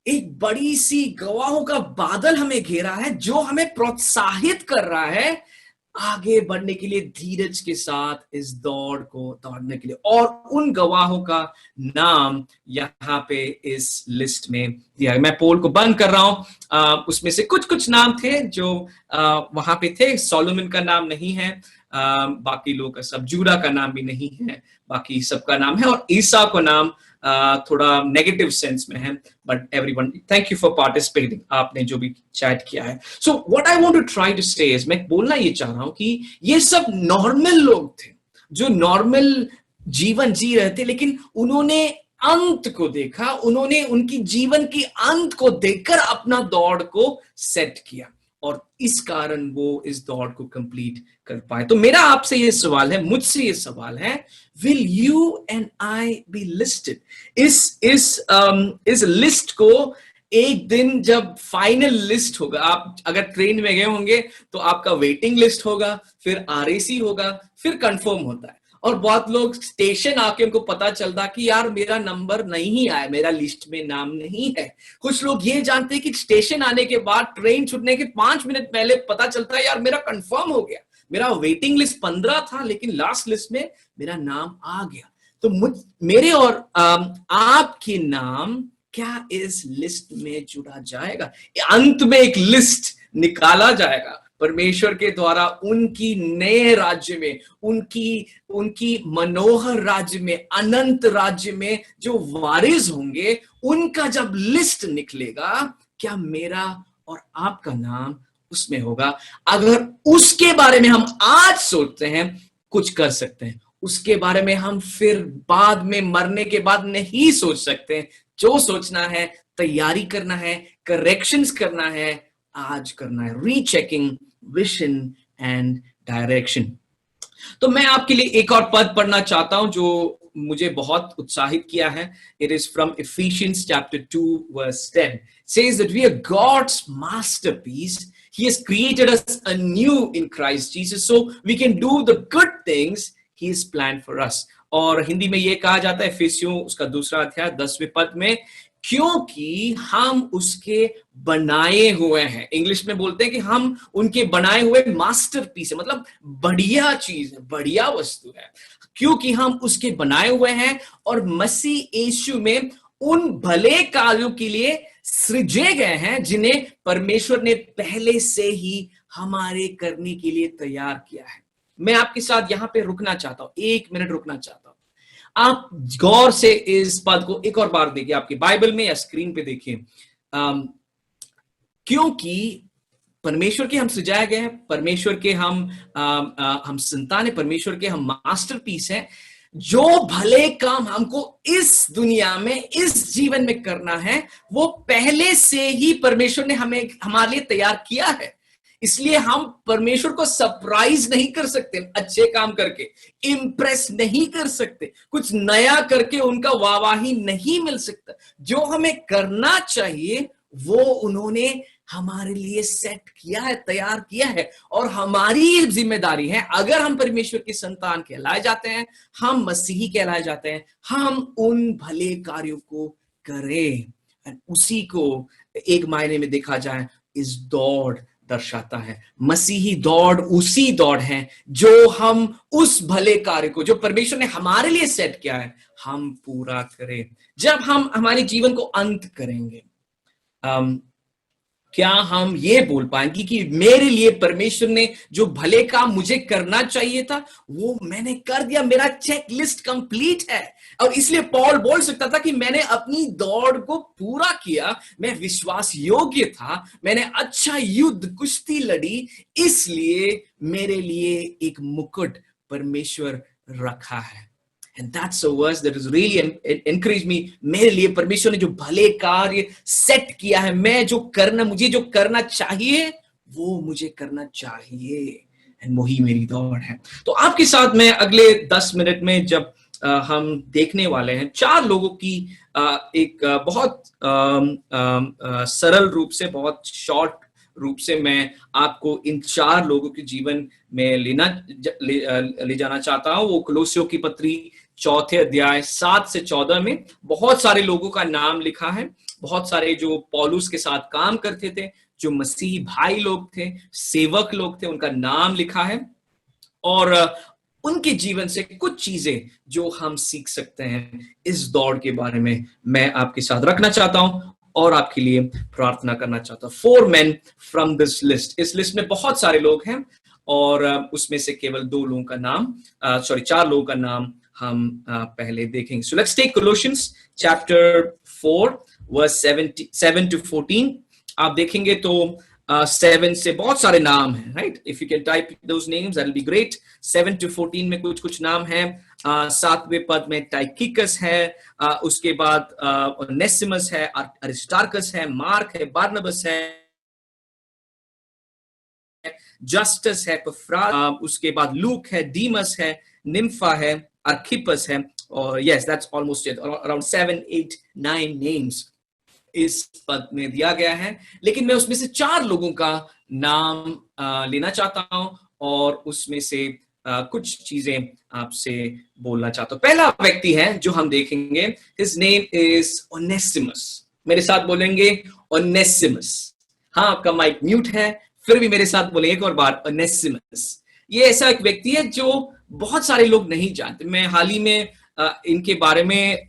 एक बड़ी सी गवाहों का बादल हमें घेरा है, जो हमें प्रोत्साहित कर रहा है आगे बढ़ने के लिए, धीरज के साथ इस दौड़ को दौड़ने के लिए। और उन गवाहों का नाम यहाँ पे इस लिस्ट में दिया है। मैं पोल को बंद कर रहा हूं। उसमें से कुछ नाम थे जो वहां पे थे। सोलोमन का नाम नहीं है, बाकी लोग का सब, जूडा का नाम भी नहीं है, बाकी सबका नाम है, और ईसा का नाम थोड़ा नेगेटिव सेंस में है। But everyone, thank you for participating, आपने जो भी चैट किया है। So what I want to try to say is, मैं बोलना ये चाह रहा हूं कि ये सब नॉर्मल लोग थे जो नॉर्मल जीवन जी रहे थे, लेकिन उन्होंने अंत को देखा, उन्होंने उनकी जीवन की अंत को देखकर अपना दौड़ को सेट किया, और इस कारण वो इस दौड़ को कंप्लीट कर पाए। तो मेरा आपसे ये सवाल है, मुझसे ये सवाल है, will you and I be listed? इस लिस्ट को एक दिन जब फाइनल लिस्ट होगा, आप अगर ट्रेन में गए होंगे तो आपका वेटिंग लिस्ट होगा, फिर आरएसी होगा, फिर कंफर्म होता है, और बहुत लोग स्टेशन आके उनको पता चलता कि यार मेरा नंबर नहीं आया, मेरा लिस्ट में नाम नहीं है। कुछ लोग ये जानते हैं कि स्टेशन आने के बाद, ट्रेन छूटने के 5 मिनट पहले पता चलता है यार मेरा कंफर्म हो गया, मेरा वेटिंग लिस्ट 15 था लेकिन लास्ट लिस्ट में मेरा नाम आ गया। तो मेरे और आपके नाम क्या इस लिस्ट में जुड़ा जाएगा? अंत में एक लिस्ट निकाला जाएगा परमेश्वर के द्वारा, उनकी नए राज्य में, उनकी मनोहर राज्य में, अनंत राज्य में जो वारिस होंगे, उनका जब लिस्ट निकलेगा, क्या मेरा और आपका नाम उसमें होगा? अगर उसके बारे में हम आज सोचते हैं, कुछ कर सकते हैं, उसके बारे में हम फिर बाद में मरने के बाद नहीं सोच सकते। जो सोचना है, तैयारी करना है, करेक्शंस करना है, आज करना है, रीचेकिंग विजन एंड डायरेक्शन। तो मैं आपके लिए एक और पद पढ़ना चाहता हूं जो मुझे बहुत उत्साहित किया है। It is from Ephesians chapter 2 verse 10. It says that we are God's masterpiece. He has created us anew in Christ Jesus so we can do the good things He has planned for us. और हिंदी में ये कहा जाता है, इफिसियों उसका 2 अध्याय 10वें पद में, क्योंकि हम उसके बनाए हुए हैं। इंग्लिश में बोलते हैं कि हम उनके बनाए हुए मास्टरपीस है, मतलब बढ़िया चीज है, बढ़िया वस्तु है, क्योंकि हम उसके बनाए हुए हैं और मसीह यीशु में उन भले कार्यों के लिए सृजे गए हैं जिन्हें परमेश्वर ने पहले से ही हमारे करने के लिए तैयार किया है। मैं आपके साथ यहां पे रुकना चाहता हूं, 1 मिनट रुकना चाहता हूं। आप गौर से इस पद को एक और बार देखिए, आपकी बाइबल में या स्क्रीन पे देखिए। क्योंकि परमेश्वर के हम सजाए गए हैं, परमेश्वर के हम संतान है, परमेश्वर के हम मास्टरपीस हैं। जो भले काम हमको इस दुनिया में, इस जीवन में करना है, वो पहले से ही परमेश्वर ने हमारे लिए तैयार किया है। इसलिए हम परमेश्वर को सरप्राइज नहीं कर सकते, अच्छे काम करके इंप्रेस नहीं कर सकते, कुछ नया करके उनका वाहवाही नहीं मिल सकता। जो हमें करना चाहिए वो उन्होंने हमारे लिए सेट किया है, तैयार किया है, और हमारी जिम्मेदारी है, अगर हम परमेश्वर की संतान कहलाए जाते हैं, हम मसीही कहलाए जाते हैं, हम उन भले कार्यों को करें। उसी को एक मायने में देखा जाए, इस दौड़ दर्शाता है। मसीही दौड़ उसी दौड़ है जो हम उस भले कार्य को जो परमेश्वर ने हमारे लिए सेट किया है, हम पूरा करें। जब हम हमारे जीवन को अंत करेंगे, क्या हम ये बोल पाएंगे कि मेरे लिए परमेश्वर ने जो भले काम मुझे करना चाहिए था वो मैंने कर दिया, मेरा चेक लिस्ट कंप्लीट है। और इसलिए पौल बोल सकता था कि मैंने अपनी दौड़ को पूरा किया, मैं विश्वास योग्य था, मैंने अच्छा युद्ध कुश्ती लड़ी, इसलिए मेरे लिए एक मुकुट परमेश्वर रखा है। And that's a verse that has really encouraged me. मेरे लिए परमेश्वर ने जो भले कार्य सेट किया है, मुझे जो करना चाहिए वो मुझे करना चाहिए, and वही मेरी दौड़ है। तो आपके साथ मैं अगले 10 मिनट में जब हम देखने वाले हैं 4 लोगों की एक बहुत सरल रूप से, बहुत शॉर्ट रूप से मैं आपको इन 4 लोगों के जीवन में ले जाना चाहता हूं। वो कुलोसियों की पत्री 4 अध्याय 7 से 14 में बहुत सारे लोगों का नाम लिखा है, बहुत सारे जो पौलुस के साथ काम करते थे, जो मसीही भाई लोग थे, सेवक लोग थे, उनका नाम लिखा है। और उनके जीवन से कुछ चीजें जो हम सीख सकते हैं इस दौड़ के बारे में मैं आपके साथ रखना चाहता हूं और आपके लिए प्रार्थना करना चाहता हूं। 4 men from this list, इस लिस्ट में बहुत सारे लोग हैं और उसमें से केवल 2 लोगों का नाम, 4 लोगों का नाम हम पहले देखेंगे। So let's take Colossians chapter 4 verse 7 to 14। आप देखेंगे तो 7 से बहुत सारे नाम हैं, right? If you can type those names that will be great. 7 to 14 में कुछ नाम हैं। 7वें पद में टाइकिकस है, उसके बाद ओनेसिमस है, अरिस्टार्कस है, मार्क है, बारनबस है, जस्टिस है, उसके बाद लूक है, डीमस है, निम्फा है, अर्खिपस है, और yes that's almost it, around 7, 8, 9 names इस पद में दिया गया है। लेकिन मैं उसमें से 4 लोगों का नाम लेना चाहता हूं और उसमें से कुछ चीजें आपसे बोलना चाहता हूं। पहला व्यक्ति है जो हम देखेंगे, हिज नेम इज ओनेसिमस। मेरे साथ बोलेंगे ओनेसिमस। हाँ, आपका माइक म्यूट है, फिर भी मेरे साथ बोलेंगे एक और बार, ओनेसिमस। ये ऐसा एक व्यक्ति है जो बहुत सारे लोग नहीं जानते। मैं हाल ही में इनके बारे में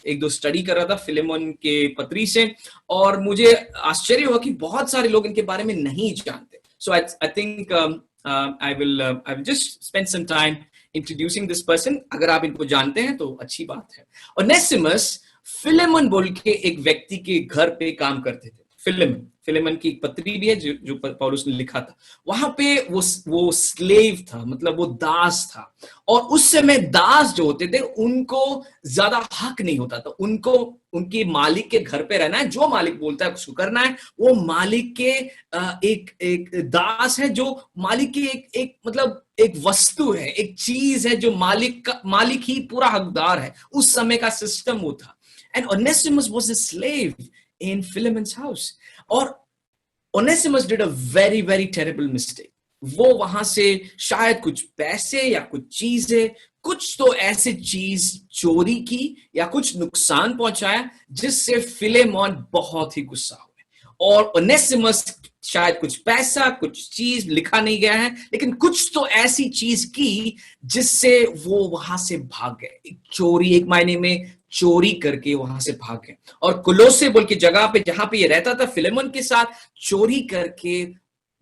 1-2 स्टडी कर रहा था फिलेमोन के पत्री से, और मुझे आश्चर्य हुआ कि बहुत सारे लोग इनके बारे में नहीं जानते। So I think I will just spend some time introducing this person। अगर आप इनको जानते हैं तो अच्छी बात है। ओनेसिमस फिलेमोन बोल के एक व्यक्ति के घर पे काम करते थे। फिलेमोन की एक पत्री भी है जो पौलुस ने लिखा था। वहां पे वो स्लेव था, मतलब वो दास था, और उस समय दास जो होते थे उनको ज्यादा हक नहीं होता था। उनको उनके मालिक के घर पे रहना है, जो मालिक बोलता है उसको करना है। वो मालिक के एक दास है, जो मालिक की एक मतलब एक वस्तु है, एक चीज है, जो मालिक ही पूरा हकदार है। उस समय का सिस्टम वो था। And Onesimus was a slave in Philemon's house, और Onesimus did a very very terrible mistake। वो वहां से शायद कुछ पैसे या कुछ चीजें, कुछ तो ऐसी चीज चोरी की या कुछ नुकसान पहुंचाया जिससे फिलेमोन बहुत ही गुस्सा हुए। और ओनेसिमस शायद कुछ पैसा, कुछ चीज लिखा नहीं गया है, लेकिन कुछ तो ऐसी चीज की जिससे वो वहां से भाग गए। चोरी, एक मायने में चोरी करके वहां से भाग गए। और कुलोसे बोल की जगह पे जहां पे ये रहता था फिलेमोन के साथ, चोरी करके,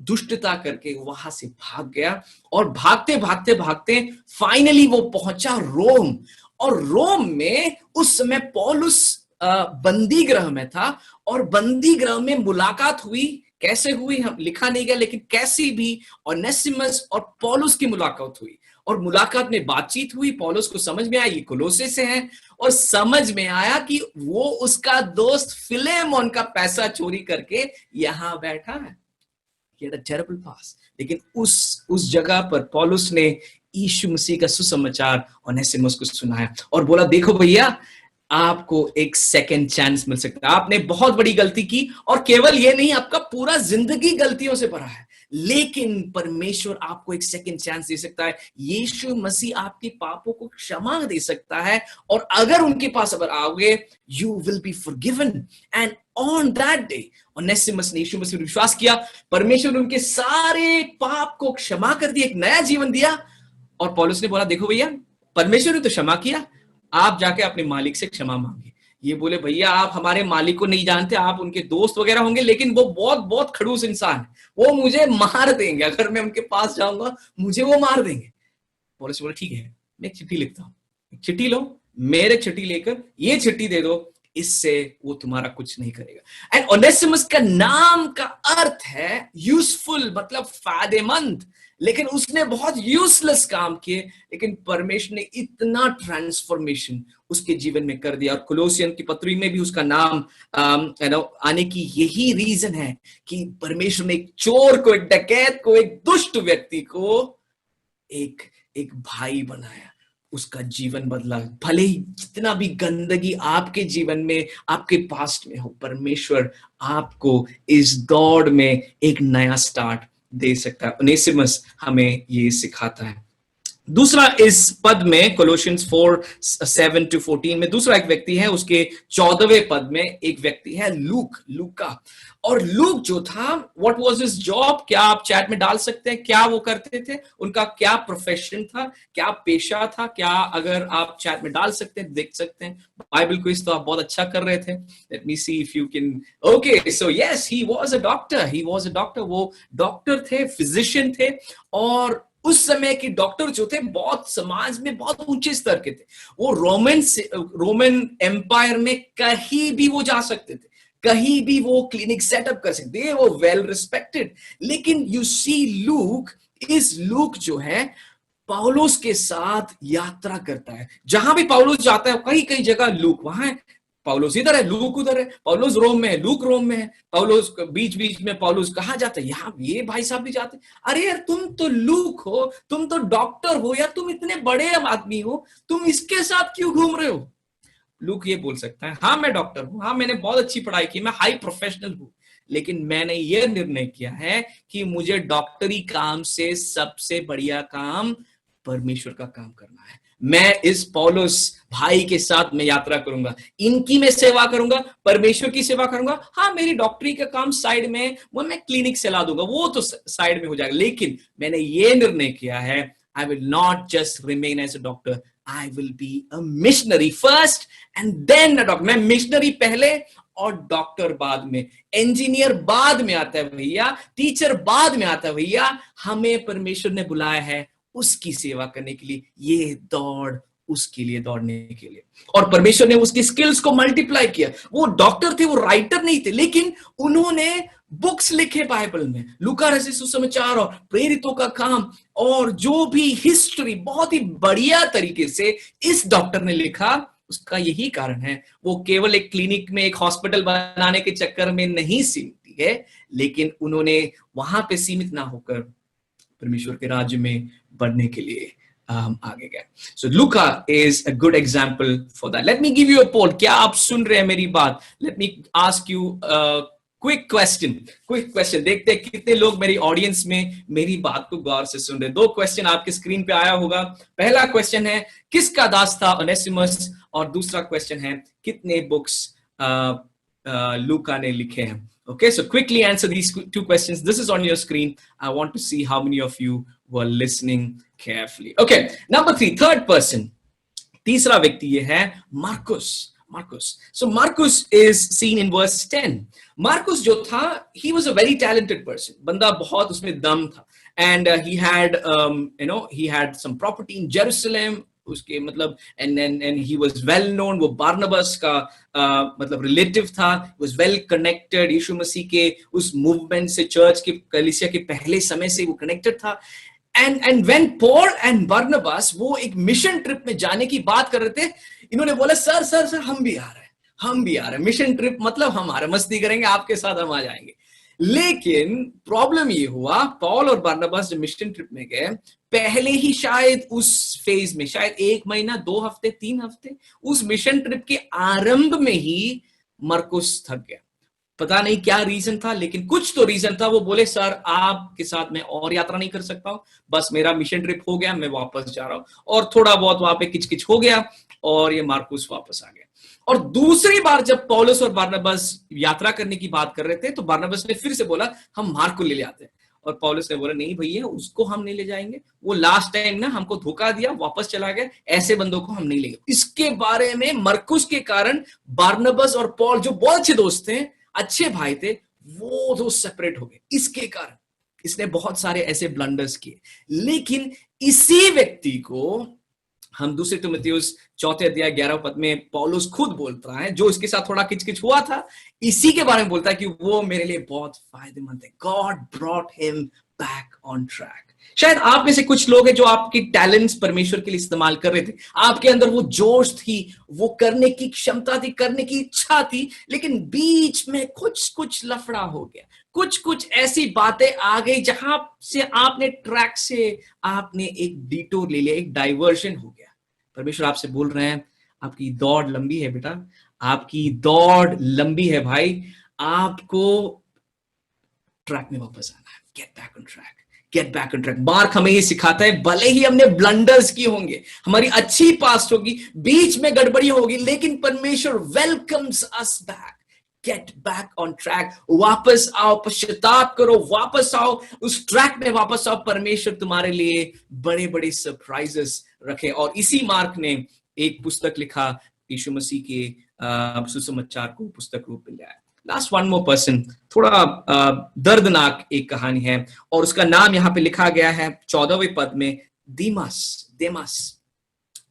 दुष्टता करके वहां से भाग गया। और भागते भागते भागते फाइनली वो पहुंचा रोम। और रोम में उस समय पौलुस बंदी गृह में था, और बंदी गृह में मुलाकात हुई। कैसे हुई हम लिखा नहीं गया, लेकिन कैसी भी ओनेसिमस और पौलुस की मुलाकात हुई। और मुलाकात में बातचीत हुई, पौलुस को समझ में आया ये कुलोसे से है, और समझ में आया कि वो उसका दोस्त फिलेमोन का पैसा चोरी करके यहां बैठा है। He had a terrible past। लेकिन उस जगह पर पौलुस ने यीशु मसीह का सुसमाचार ओनेसिमस को सुनाया और बोला, देखो भैया, आपको एक सेकंड चांस मिल सकता है। आपने बहुत बड़ी गलती की, और केवल ये नहीं, आपका पूरा जिंदगी गलतियों से भरा है, लेकिन परमेश्वर आपको एक सेकंड चांस दे सकता है। यीशु मसीह आपके पापों को क्षमा दे सकता है, और अगर उनके पास अगर आओगे, you will be forgiven. And on that day Onesimus ने यीशु मसीह पर विश्वास किया, परमेश्वर ने उनके सारे पाप को क्षमा कर दिया, एक नया जीवन दिया। और पौलुस ने बोला, देखो भैया, परमेश्वर ने तो क्षमा किया, आप जाके अपने मालिक से क्षमा मांगे। ये बोले भैया आप हमारे मालिक को नहीं जानते, आप उनके दोस्त वगैरह होंगे, लेकिन वो बहुत बहुत खड़ूस इंसान है, वो मुझे मार देंगे, अगर मैं उनके पास जाऊंगा मुझे वो मार देंगे। पौलुस बोले ठीक है, मैं एक चिट्ठी लिखता हूँ, एक चिट्ठी लो, मेरे चिट्ठी लेकर ये चिट्ठी दे दो, इससे वो तुम्हारा कुछ नहीं करेगा। एंड ओनेसिमस का नाम का अर्थ है यूजफुल, मतलब फायदेमंद, लेकिन उसने बहुत यूजलेस काम किए, लेकिन परमेश्वर ने इतना ट्रांसफॉर्मेशन उसके जीवन में कर दिया। और कोलोसियन की पत्री में भी उसका नाम आने की यही रीजन है कि परमेश्वर ने एक चोर को, एक डकैत को, एक दुष्ट व्यक्ति को एक भाई बनाया, उसका जीवन बदला। भले ही जितना भी गंदगी आपके जीवन में, आपके पास्ट में हो, परमेश्वर आपको इस दौड़ में एक नया स्टार्ट दे सकता है। ओनेसिमस हमें ये सिखाता है। दूसरा इस पद में कोलोशियंस 4:7-14 में दूसरा एक व्यक्ति है, उसके 14वें पद में एक व्यक्ति है लूका। और लूक जो था, व्हाट वाज हिज जॉब, क्या आप चैट में डाल सकते हैं क्या वो करते थे, उनका क्या प्रोफेशन था, क्या पेशा था, क्या अगर आप चैट में डाल सकते हैं, देख सकते हैं। बाइबल क्विज तो आप बहुत अच्छा कर रहे थे, let me see if you can. Okay, so yes, he was a doctor, वो डॉक्टर थे, फिजिशियन थे, और उस समय के डॉक्टर जो थे बहुत समाज में बहुत ऊंचे स्तर के थे। वो रोमन एम्पायर में कहीं भी वो जा सकते थे, कहीं भी वो क्लिनिक सेटअप कर सकते थे, वो वेल रिस्पेक्टेड। लेकिन यू सी लूक जो है पौलुस के साथ यात्रा करता है। जहां भी पौलुस जाता है, कई कई जगह लूक वहां है, पौलुस इधर है, लूक उधर है, पौलुस रोम में है, लूक रोम में है, पौलुस बीच बीच में पौलुस कहाँ जाता है, यहाँ ये भाई साहब भी जाते हैं। अरे यार, तुम तो लूक हो, तुम तो डॉक्टर हो, या तुम इतने बड़े आदमी हो, तुम इसके साथ क्यों घूम रहे हो? लूक ये बोल सकता है, हाँ मैं डॉक्टर हूं, हाँ मैंने बहुत अच्छी पढ़ाई की, मैं हाई प्रोफेशनल हूं, लेकिन मैंने ये निर्णय किया है कि मुझे डॉक्टरी काम से सबसे बढ़िया काम परमेश्वर का काम करना है। मैं इस पौलुस भाई के साथ मैं यात्रा करूंगा, इनकी मैं सेवा करूंगा, परमेश्वर की सेवा करूंगा। हाँ, मेरी डॉक्टरी का काम साइड में, वो मैं क्लिनिक से ला दूंगा, वो तो साइड में हो जाएगा, लेकिन मैंने ये निर्णय किया है, I will not just remain as a doctor, I will be a missionary first and then a doctor. मैं मिशनरी पहले और डॉक्टर बाद में, इंजीनियर बाद में आता है भैया, टीचर बाद में आता है भैया। हमें परमेश्वर ने बुलाया है उसकी सेवा करने के लिए, ये दौड़ उसके लिए, दौड़ने के लिए। और परमेश्वर ने उसकी स्किल्स को मल्टीप्लाई किया। वो डॉक्टर थे, वो राइटर नहीं थे, लेकिन उन्होंने बुक्स लिखे बाइबल में, लूका रचित सुसमाचार और प्रेरितों का काम, और जो भी हिस्ट्री बहुत ही बढ़िया तरीके से इस डॉक्टर ने लिखा। उसका यही कारण है, वो केवल एक क्लिनिक में, एक हॉस्पिटल बनाने के चक्कर में नहीं सीमित है, लेकिन उन्होंने वहां पे सीमित ना होकर परमेश्वर के राज्य में बढ़ने के लिए आगे गए। So Luka is a good example for that. Let me give you a poll. क्या आप सुन रहे हैं मेरी बात? Let me ask you quick question. देखते हैं कितने लोग मेरी ऑडियंस में मेरी बात को गौर से सुन रहे हैं। 2 क्वेश्चन आपके स्क्रीन पे आया होगा। पहला क्वेश्चन है, किसका दास था ओनेसिमस? और दूसरा क्वेश्चन है, कितने बुक्स लूका ने लिखे हैं? Okay, so quickly answer these 2 questions. This is on your screen. I want to see how many of you were listening carefully. Okay, number 3, third person. तीसरा व्यक्ति ये है Marcus. So Marcus is seen in verse 10. Marcus जो था, he was a very talented person. बंदा बहुत उसमें दम था. And he had some property in Jerusalem. उसके मतलब and he was well known. वो बारनबास का मतलब रिलेटिव था, was well connected, यीशु मसीह के उस मूवमेंट से, चर्च के, कलीसिया के पहले समय से वो कनेक्टेड था। and when Paul and Barnabas वो एक मिशन ट्रिप में जाने की बात कर रहे थे, इन्होंने बोला सर हम भी आ रहे हैं। मिशन ट्रिप मतलब हम आ रहे, मस्ती करेंगे आपके साथ, हम आ जाएंगे। लेकिन प्रॉब्लम ये हुआ, पॉल और बारनबास जब मिशन ट्रिप में गए, पहले ही शायद उस फेज में, शायद 1 महीना, 2 हफ्ते, 3 हफ्ते, उस मिशन ट्रिप के आरंभ में ही मरकुस थक गया। पता नहीं क्या रीजन था, लेकिन कुछ तो रीजन था। वो बोले सर आपके साथ मैं और यात्रा नहीं कर सकता हूं, बस मेरा मिशन ट्रिप हो गया, मैं वापस जा रहा हूं। और थोड़ा बहुत वहां पे किचकिच हो गया और ये मार्कुस वापस आ गया। और दूसरी बार जब पौलुस और बारनबास यात्रा करने की बात कर रहे थे, तो बारनबास ने फिर से बोला हम मार्को ले आते हैं। और पौलुस ने बोला नहीं भैया, उसको हम नहीं ले जाएंगे, वो लास्ट टाइम ना हमको धोखा दिया, वापस चला गया, ऐसे बंदों को हम नहीं लेंगे। इसके बारे में मरकुस के कारण बारनबास और पौल जो बहुत अच्छे दोस्त थे, अच्छे भाई थे, वो दो सेपरेट हो गए। इसके कारण इसने बहुत सारे ऐसे ब्लंडर्स किए। लेकिन इसी व्यक्ति को हम दूसरे तिमुथियुस 4:11 में पौलुस खुद बोलता है, जो इसके साथ थोड़ा किचकिच हुआ था, इसी के बारे में बोलता है कि वो मेरे लिए बहुत फायदेमंद है। God brought him back on track. शायद आप में से कुछ लोग हैं जो आपकी टैलेंट्स परमेश्वर के लिए इस्तेमाल कर रहे थे, आपके अंदर वो जोश थी, वो करने की क्षमता थी, करने की इच्छा थी, लेकिन बीच में कुछ लफड़ा हो गया, कुछ ऐसी बातें आ गई जहां से आपने ट्रैक से आपने एक डिटोर ले लिया, एक डाइवर्जन हो गया। परमेश्वर आपसे बोल रहे हैं, आपकी दौड़ लंबी है बेटा, आपकी दौड़ लंबी है भाई, आपको ट्रैक में वापस आना है। Get back on track, get back on track. Mark हमें ये सिखाता है, भले ही हमने ब्लंडर्स किए होंगे, हमारी अच्छी पास्ट होगी, बीच में गड़बड़ी होगी, लेकिन परमेश्वर welcomes us back. Get back on track, वापस आओ, पश्चाताप करो, वापस आओ, उस ट्रैक में वापस आओ। परमेश्वर तुम्हारे लिए बड़े बड़े सरप्राइजेस रखे। और इसी मार्क ने एक पुस्तक लिखा, यीशु मसीह के सुसमाचार को पुस्तक रूप में लाया। लास्ट वन मोर पर्सन, थोड़ा दर्दनाक एक कहानी है, और उसका नाम यहाँ पे लिखा गया है 14वें पद में, देमास।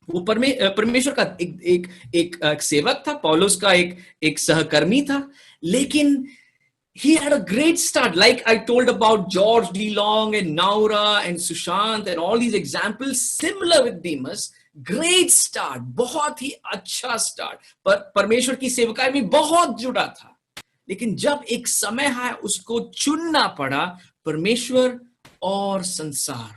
वो परमेश्वर का एक सेवक था, पौलुस का एक सहकर्मी था, लेकिन he had a great start, like I told about George D. Long and Naura and Sushant and all these examples, similar with Demas. Great start, बहुत ही अच्छा स्टार्ट, पर परमेश्वर की सेवकाई में बहुत जुड़ा था, लेकिन जब एक समय है उसको चुनना पड़ा, परमेश्वर और संसार,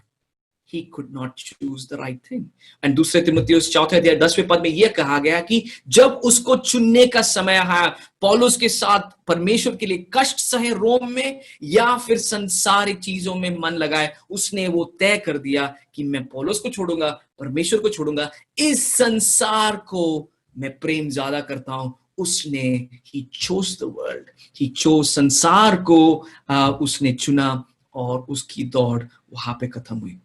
he could not choose the right thing. And दूसरे तिमुथियुस 4:10 पद में यह कहा गया कि जब उसको चुनने का समय आया, पौलुस के साथ परमेश्वर के लिए कष्ट सहे रोम में या फिर संसारिक चीजों में मन लगाए, उसने वो तय कर दिया कि मैं पौलुस को छोड़ूंगा, परमेश्वर को छोड़ूंगा, इस संसार को मैं प्रेम ज्यादा करता हूं। उसने he chose the world, he chose संसार को उसने चुना, और उसकी दौड़ वहां पे खत्म हुई।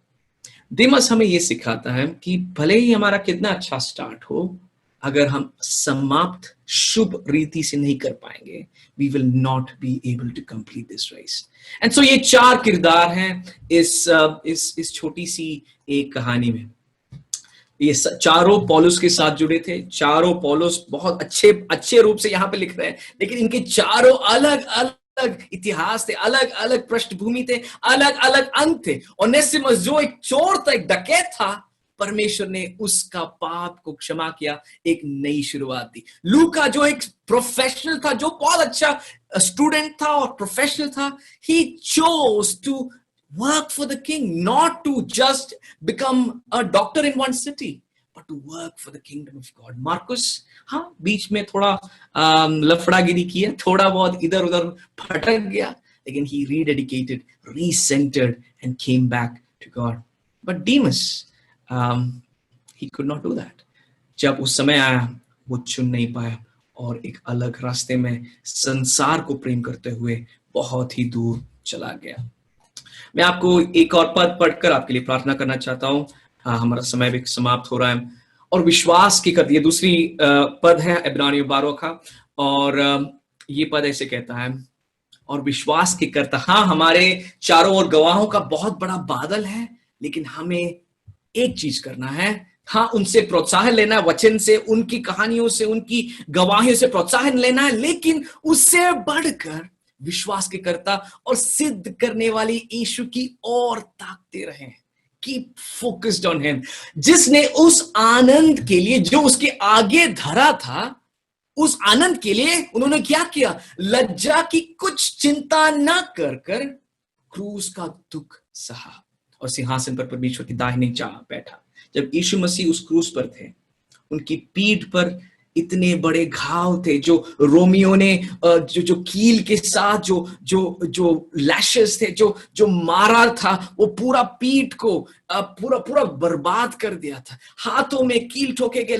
देमस हमें यह सिखाता है कि भले ही हमारा कितना अच्छा स्टार्ट हो, अगर हम समाप्त शुभ रीति से नहीं कर पाएंगे, we will not be able to complete this race. And so ये 4 किरदार हैं इस छोटी सी एक कहानी में। ये चारों पौलुस के साथ जुड़े थे, चारों पौलुस बहुत अच्छे रूप से यहाँ पे लिख रहे हैं, लेकिन इनके चारों अलग अलग इतिहास थे, अलग अलग पृष्ठभूमि थे, अलग अलग अंत थे। ओनेसिमस जो एक चोर था, एक डकैत था, परमेश्वर ने उसका पाप को क्षमा किया, एक नई शुरुआत दी। लूका जो एक प्रोफेशनल था, जो बहुत अच्छा स्टूडेंट था और प्रोफेशनल था, he chose to work for the king, not to just become a doctor in one city, but to work for the kingdom of God. Marcus हाँ बीच में थोड़ा लफड़ागिरी किया, थोड़ा बहुत इधर उधर भटक गया, लेकिन he rededicated, recentered and came back to God. But Demas, he could not do that. जब उस समय आया, वो चुन नहीं पाया और एक अलग रास्ते में संसार को प्रेम करते हुए बहुत ही दूर चला गया। मैं आपको एक और पद पढ़कर आपके लिए प्रार्थना करना चाहता हूँ। हमारा समय भी समाप्त हो रहा है। और विश्वास की करती है, दूसरी पद है इब्रानियों 12 का, और ये पद ऐसे कहता है, और विश्वास की करता, हाँ हमारे चारों ओर गवाहों का बहुत बड़ा बादल है, लेकिन हमें एक चीज करना है, हाँ उनसे प्रोत्साहन लेना है, वचन से, उनकी कहानियों से, उनकी गवाहियों से प्रोत्साहन लेना है, लेकिन उससे बढ़कर विश्वास के करता और सिद्ध करने वाली यीशु की ओर ताकते रहें। कीप फोकस्ड ऑन हिम, जिसने उस आनंद के लिए जो उसके आगे धरा था, उस आनंद के लिए उन्होंने क्या किया, लज्जा की कुछ चिंता न कर क्रूस का दुख सहा और सिंहासन पर परमेश्वर की दाहिनी जा बैठा। जब यीशु मसीह उस क्रूस पर थे, उनकी पीठ पर इतने बड़े घाव थे, जो रोमियो ने जो कील के साथ जो लैशेस थे, जो मारा था, वो पूरा पीठ को पूरा बर्बाद कर दिया था। हाथों में कील ठोके गए,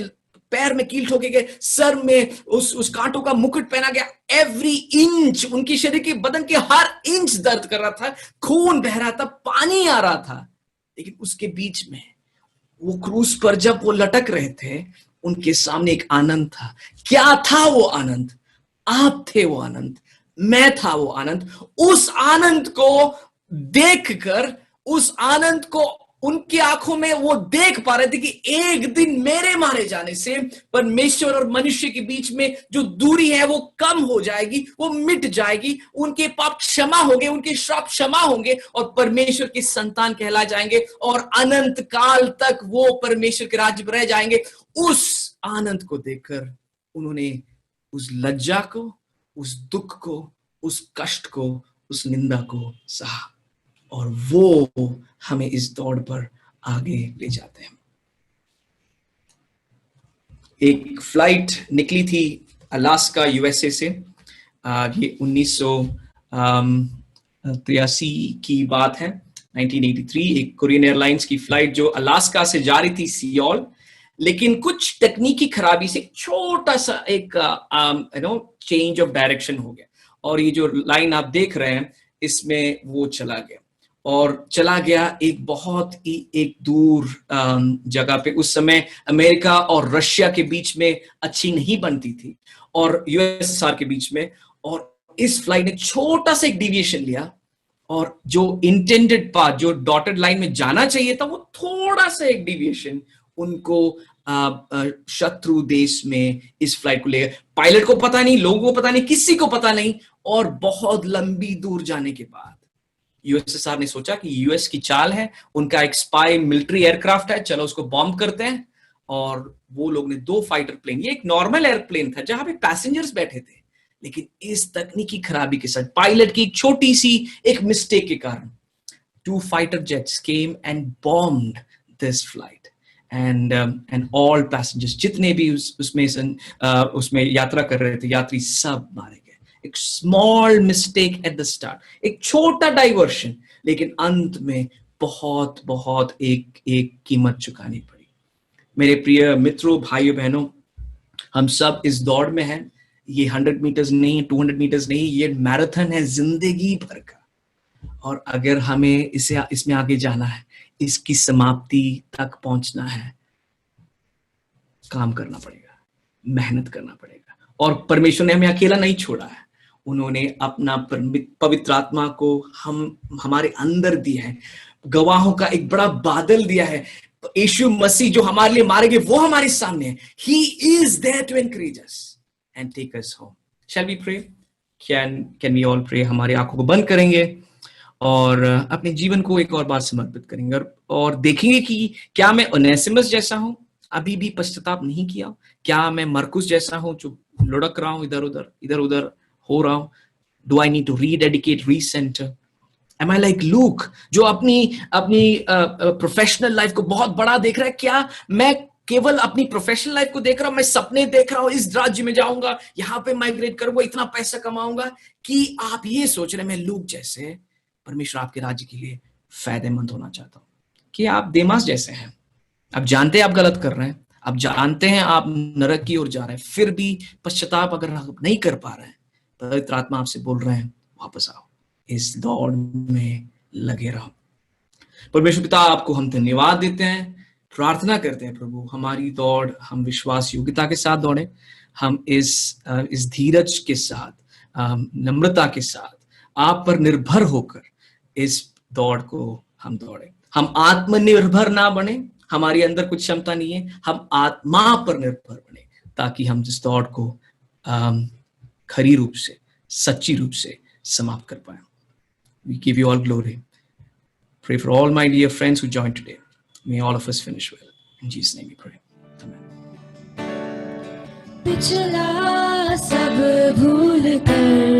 पैर में कील ठोके गए, सर में उस कांटों का मुकुट पहना गया। एवरी इंच, उनकी शरीर के बदन के हर इंच दर्द कर रहा था, खून बह रहा था, पानी आ रहा था। लेकिन उसके बीच में वो क्रूस पर जब वो लटक रहे थे, उनके सामने एक आनंद था। क्या था वो आनंद? आप थे वो आनंद, मैं था वो आनंद। उस आनंद को देखकर, उस आनंद को उनकी आंखों में वो देख पा रहे थे कि एक दिन मेरे मारे जाने से परमेश्वर और मनुष्य के बीच में जो दूरी है वो कम हो जाएगी, वो मिट जाएगी, उनके पाप क्षमा होंगे, उनके श्राप क्षमा होंगे और परमेश्वर के संतान कहला जाएंगे और अनंत काल तक वो परमेश्वर के राज्य में रह जाएंगे। उस आनंद को देखकर उन्होंने उस लज्जा को, उस दुख को, उस कष्ट को, उस निंदा को सहा और वो हमें इस दौड़ पर आगे ले जाते हैं। एक फ्लाइट निकली थी अलास्का यूएसए से। ये 1983 की बात है, 1983। एक कोरियन एयरलाइंस की फ्लाइट जो अलास्का से जा रही थी सियोल, लेकिन कुछ तकनीकी खराबी से छोटा सा एक चेंज ऑफ डायरेक्शन हो गया और ये जो लाइन आप देख रहे हैं इसमें वो चला गया और चला गया एक बहुत ही एक दूर जगह पे। उस समय अमेरिका और रशिया के बीच में अच्छी नहीं बनती थी और यूएसएसआर के बीच में, और इस फ्लाइट ने छोटा सा एक डिविएशन लिया और जो इंटेंडेड पाथ, जो डॉटेड लाइन में जाना चाहिए था, वो थोड़ा सा एक डिविएशन उनको शत्रु देश में इस फ्लाइट को ले गए। पायलट को पता नहीं, लोगों को पता नहीं, किसी को पता नहीं, और बहुत लंबी दूर जाने के बाद यूएसएसआर ने सोचा कि यूएस की चाल है, उनका एक स्पाई मिलिट्री एयरक्राफ्ट है, चलो उसको बॉम्ब करते हैं। और वो लोग ने 2 फाइटर प्लेन, ये एक नॉर्मल एयरप्लेन था जहां पे पैसेंजर्स बैठे थे, लेकिन इस तकनीकी खराबी के साथ, पायलट की एक छोटी सी एक मिस्टेक के कारण 2 fighter jets came and bombed this flight and all passengers, जितने भी उसमें यात्रा कर रहे थे, यात्री सब मारे गए। एक small mistake at the start, एक छोटा डाइवर्शन, लेकिन अंत में बहुत बहुत एक कीमत चुकानी पड़ी। मेरे प्रिय मित्रों, भाइयों बहनों, हम सब इस दौड़ में हैं। ये 100 मीटर्स नहीं, 200 मीटर्स नहीं, ये मैराथन है जिंदगी भर का। और अगर हमें इसमें आगे जाना है, इसकी समाप्ति तक पहुंचना है, काम करना पड़ेगा, मेहनत करना पड़ेगा। और परमेश्वर ने हमें अकेला नहीं छोड़ा है, उन्होंने अपना पवित्र आत्मा को हमारे अंदर दिया है, गवाहों का एक बड़ा बादल दिया है। यीशु मसीह जो हमारे लिए मारे गए, वो हमारे सामने है। He is there to encourage us and take us home. Shall we pray? Can we all pray? हमारी आंखों को बंद करेंगे और अपने जीवन को एक और बार समर्पित करेंगे और देखेंगे कि क्या मैं ओनेसिमस जैसा हूं, अभी भी पश्चाताप नहीं किया? क्या मैं मरकुस जैसा हूं जो लुढ़क रहा हूं, इधर उधर हो रहा हूं? Do I need to rededicate, recenter? Am I like Luke जो अपनी प्रोफेशनल लाइफ को बहुत बड़ा देख रहा है? क्या मैं केवल अपनी प्रोफेशनल लाइफ को देख रहा हूं, मैं सपने देख रहा हूं, इस राज्य में जाऊंगा, यहाँ पे माइग्रेट करूंगा, इतना पैसा कमाऊंगा? कि आप ये सोच रहे हैं मैं लूक जैसे परमेश्वर आपके राज्य के लिए फायदेमंद होना चाहता हूं? कि आप देमास जैसे हैं, आप जानते हैं आप गलत कर रहे हैं, आप जानते हैं आप नरक की ओर जा रहे हैं, फिर भी पश्चाताप अगर आप नहीं कर पा रहे हैं, पवित्र आत्मा आपसे बोल रहे हैं वापस आओ, इस दौड़ में लगे रहो। परमेश्वर पिता, आपको हम धन्यवाद देते हैं, प्रार्थना करते हैं प्रभु, हमारी दौड़ हम विश्वास योग्यता के साथ दौड़े, हम इस धीरज के साथ, नम्रता के साथ, आप पर निर्भर होकर इस दौड़ को हम दौड़े। हम आत्मनिर्भर ना बने, हमारे अंदर कुछ क्षमता नहीं है, हम आत्मा पर निर्भर बने, ताकि हम इस दौड़ को खरी रूप से, सच्ची रूप से समाप्त कर पाए। We give you all glory. Pray for all my dear friends who joined today. May all of us finish well. In Jesus' name we pray. Amen. पिछला सब भूल कर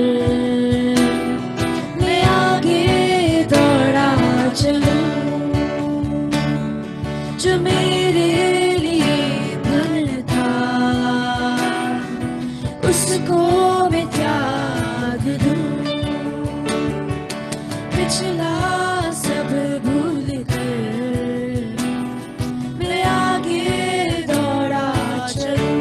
मैं आगे दौड़ा चलूं, जो मेरे लिए धन था उसको मैं त्याग दूं। पिछला सब भूल कर मैं आगे दौड़ा चलूं,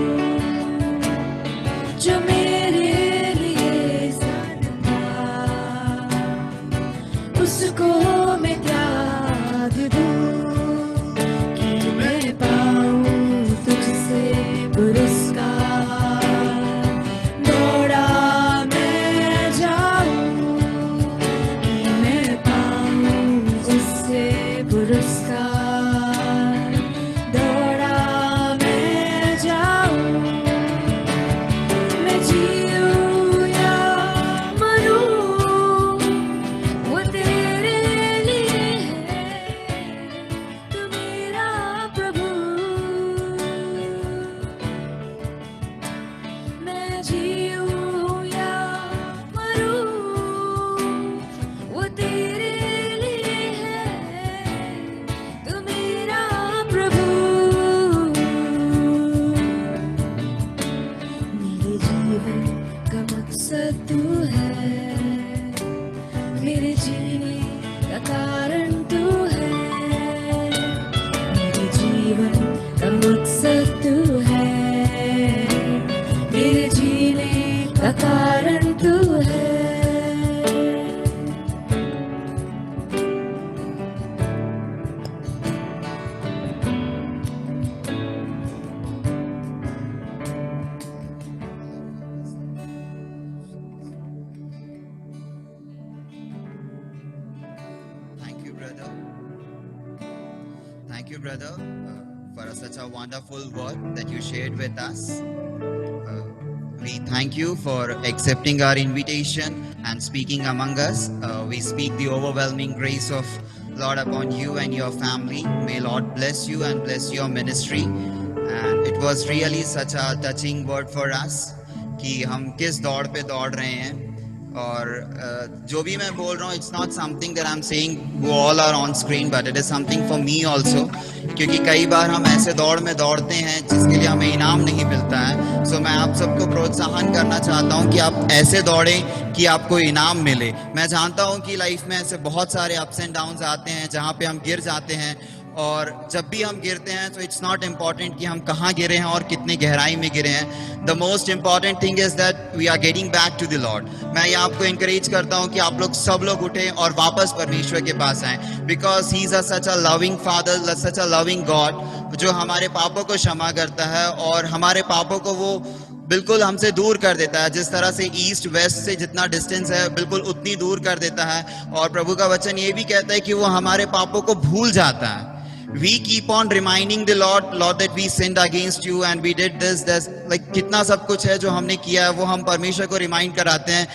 उसको मैं त्याग दूं कि मैं पाऊं तुझसे पुरस्कार। दौड़ा मैं जाऊं कि मैं पाऊं उससे पुरस्कार। दौड़ा मैं जाऊं, मैं जीऊं या मरूं, वो तेरे लिए है, तू मेरा प्रभु। मैं जीऊं या मरूं, वो तेरे लिए है, तू मेरा प्रभु। मेरे जीवन का मकसद तू है, मेरे जीने का कारण तू है। मेरे जीवन का मकसद तू है, मेरे जीने का कारण तू है। Thank you, brother. Thank you, brother, for such a wonderful word that you shared with us. We thank you for accepting our invitation and speaking among us. We speak the overwhelming grace of Lord upon you and your family. May Lord bless you and bless your ministry. And it was really such a touching word for us कि हम किस दौड़ पे दौड़ रहे हैं। और जो भी मैं बोल रहा हूँ, it's not something that I am saying वो all are on screen, but it is something for me also, क्योंकि कई बार हम ऐसे दौड़ में दौड़ते हैं जिसके लिए हमें इनाम नहीं मिलता है। सो मैं आप सबको प्रोत्साहन करना चाहता हूँ कि आप ऐसे दौड़ें कि आपको इनाम मिले। मैं जानता हूँ कि लाइफ में ऐसे बहुत सारे अप्स एंड डाउन्स आते हैं जहाँ पे हम गिर जाते हैं, और जब भी हम गिरते हैं तो इट्स नॉट इम्पॉर्टेंट कि हम कहाँ गिरे हैं और कितनी गहराई में गिरे हैं। The most important thing is that we are getting back to the Lord. मैं ये आपको इंकरेज करता हूँ कि आप लोग सब लोग उठें और वापस परमेश्वर के पास आएं, because he is such a loving father, such a loving God, जो हमारे पापों को क्षमा करता है और हमारे पापों को वो बिल्कुल हमसे दूर कर देता है। जिस तरह से ईस्ट वेस्ट से जितना डिस्टेंस है बिल्कुल उतनी दूर कर देता है। और प्रभु का वचन ये भी कहता है कि वो हमारे पापों को भूल जाता है। We keep on reminding the Lord that we sinned against you and we did this, like कितना सब कुछ है जो हमने किया है वो हम परमेश्वर को रिमाइंड कराते हैं,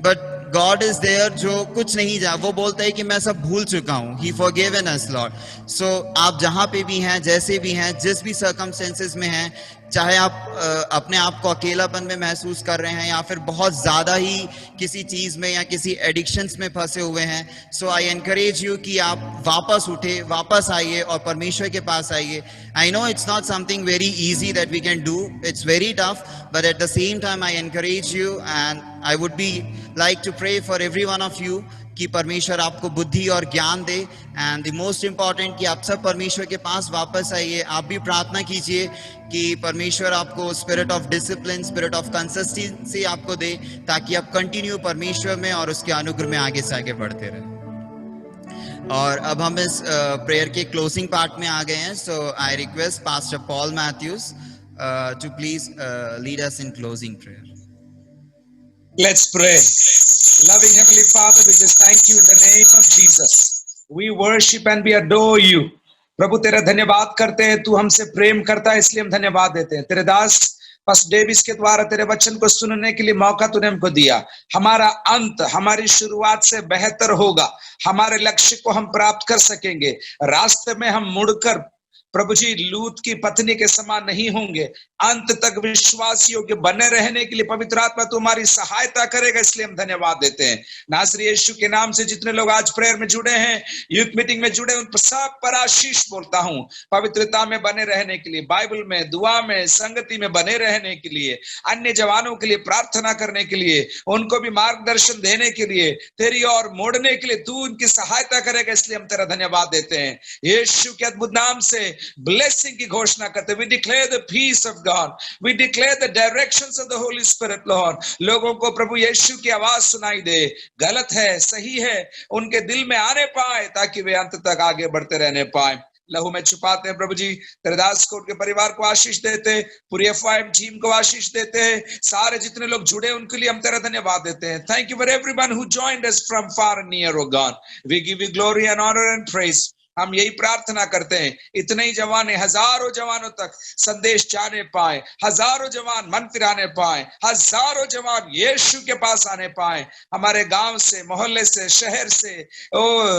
but God is there जो कुछ नहीं जा, वो बोलता है कि मैं सब भूल चुका हूँ। He forgiven us, Lord. So आप जहाँ पे भी हैं, जैसे भी हैं, जिस भी circumstances में हैं, चाहे आप अपने आप को अकेलापन में महसूस कर रहे हैं या फिर बहुत ज़्यादा ही किसी चीज़ में या किसी एडिक्शंस में फंसे हुए हैं, सो आई एनकरेज यू कि आप वापस उठे, वापस आइए और परमेश्वर के पास आइए। I know it's not something very easy that we can do, it's very tough, but at the same time I encourage you and I would be like to pray for every one of you कि परमेश्वर आपको बुद्धि और ज्ञान दे। And the most important कि आप सब परमेश्वर के पास वापस आइए। आप भी प्रार्थना कीजिए कि परमेश्वर आपको spirit of discipline, spirit of consistency आपको दे, ताकि आप कंटिन्यू परमेश्वर में और उसके अनुग्रह में आगे से आगे बढ़ते रहें। और अब हम इस प्रेयर के क्लोजिंग पार्ट में आ गए हैं। So I request pastor Paul Matthews to please lead us in closing prayer. Let's pray. Loving Heavenly Father, we just thank you in the name of Jesus. We worship and we adore you. प्रभु तेरा धन्यवाद करते हैं, तू हमसे प्रेम करता है इसलिए हम धन्यवाद देते हैं। तेरे दास पास डेविस के द्वारा तेरे वचन को सुनने के लिए मौका तूने हमको दिया। हमारा अंत हमारी शुरुआत से बेहतर होगा, हमारे लक्ष्य को हम प्राप्त कर सकेंगे। रास्ते में हम मुड़कर प्रभु जी लूत की पत्नी के समान नहीं होंगे। अंत तक विश्वास योग्य बने रहने के लिए पवित्र आत्मा तुम्हारी सहायता करेगा, इसलिए हम धन्यवाद देते हैं। नासरी यीशु के नाम से जितने लोग आज प्रेयर में जुड़े हैं, यूथ मीटिंग में जुड़े, उन पर सब पर आशीष बोलता हूँ। पवित्रता में बने रहने के लिए, बाइबल में, दुआ में, संगति में बने रहने के लिए, अन्य जवानों के लिए प्रार्थना करने के लिए, उनको भी मार्गदर्शन देने के लिए, तेरी ओर मोड़ने के लिए तू उनकी सहायता करेगा, इसलिए हम तेरा धन्यवाद देते हैं। यीशु के अद्भुत नाम से ब्लेसिंग की घोषणा करते हैं। We declare the peace of God, we declare the directions of the Holy Spirit Lord. लोगों को प्रभु यीशु की आवाज सुनाई दे, गलत है सही है उनके दिल में आने पाए, ताकि वे अंत तक आगे बढ़ते रहने पाए। लहू में छुपाते हैं प्रभु जी, तेरे दास को उनके परिवार को आशीष देते हैं, पूरी एफआईएम टीम को आशीष देते हैं, सारे जितने लोग जुड़े उनके लिए हम तेरा धन्यवाद देते हैं। Thank you for everyone who joined us from far and near O God, we give you glory and honour and praise. हम यही प्रार्थना करते हैं इतने ही जवान, हजारों जवानों तक संदेश जाने पाए, हजारों जवान मन फिराने पाए, हजारों जवान यीशु के पास आने पाए, हमारे गांव से, मोहल्ले से, शहर से,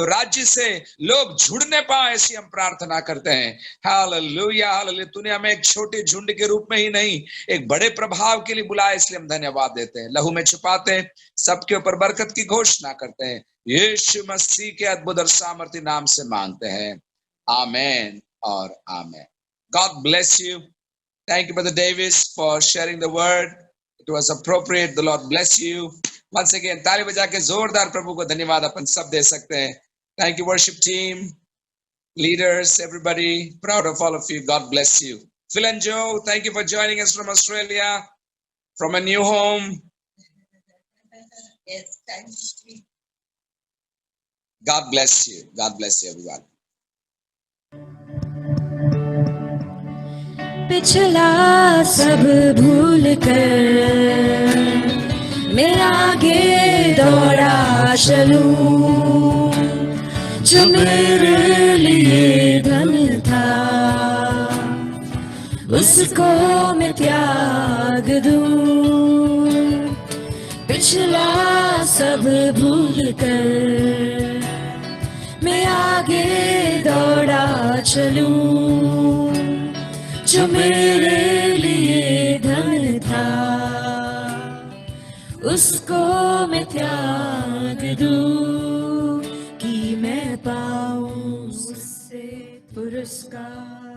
राज्य से लोग जुड़ने पाए, ऐसी हम प्रार्थना करते हैं। Hallelujah hallelujah. तूने हमें एक छोटे झुंड के रूप में ही नहीं, एक बड़े प्रभाव के लिए बुलाया, इसलिए हम धन्यवाद देते हैं। लहू में छुपाते हैं, सबके ऊपर बरकत की घोषणा करते हैं, यीशु मसीह के अद्भुत और सामर्थ्य नाम से मांगते हैं, आमेन और आमेन। God bless you. Thank you, Brother Davis, for sharing the word. It was appropriate. The Lord bless you. Once again, ताली बजा के जोरदार प्रभु को धन्यवाद अपन सब दे सकते हैं। Thank you, worship team, leaders, everybody. Proud of all of you. God bless you. Phil and Joe, thank you for joining us from Australia, from a new home. Yes, thank you. God bless you. God bless you, everyone. पिछला सब भूल कर मैं आगे दौड़ा चलूं, जो मेरे लिए धन था उसको मैं त्याग दूं। पिछला सब भूल कर मैं आगे दौड़ा चलूं, जो मेरे लिए धन था उसको मैं त्याग दूं, कि मैं पाऊं उससे पुरस्कार।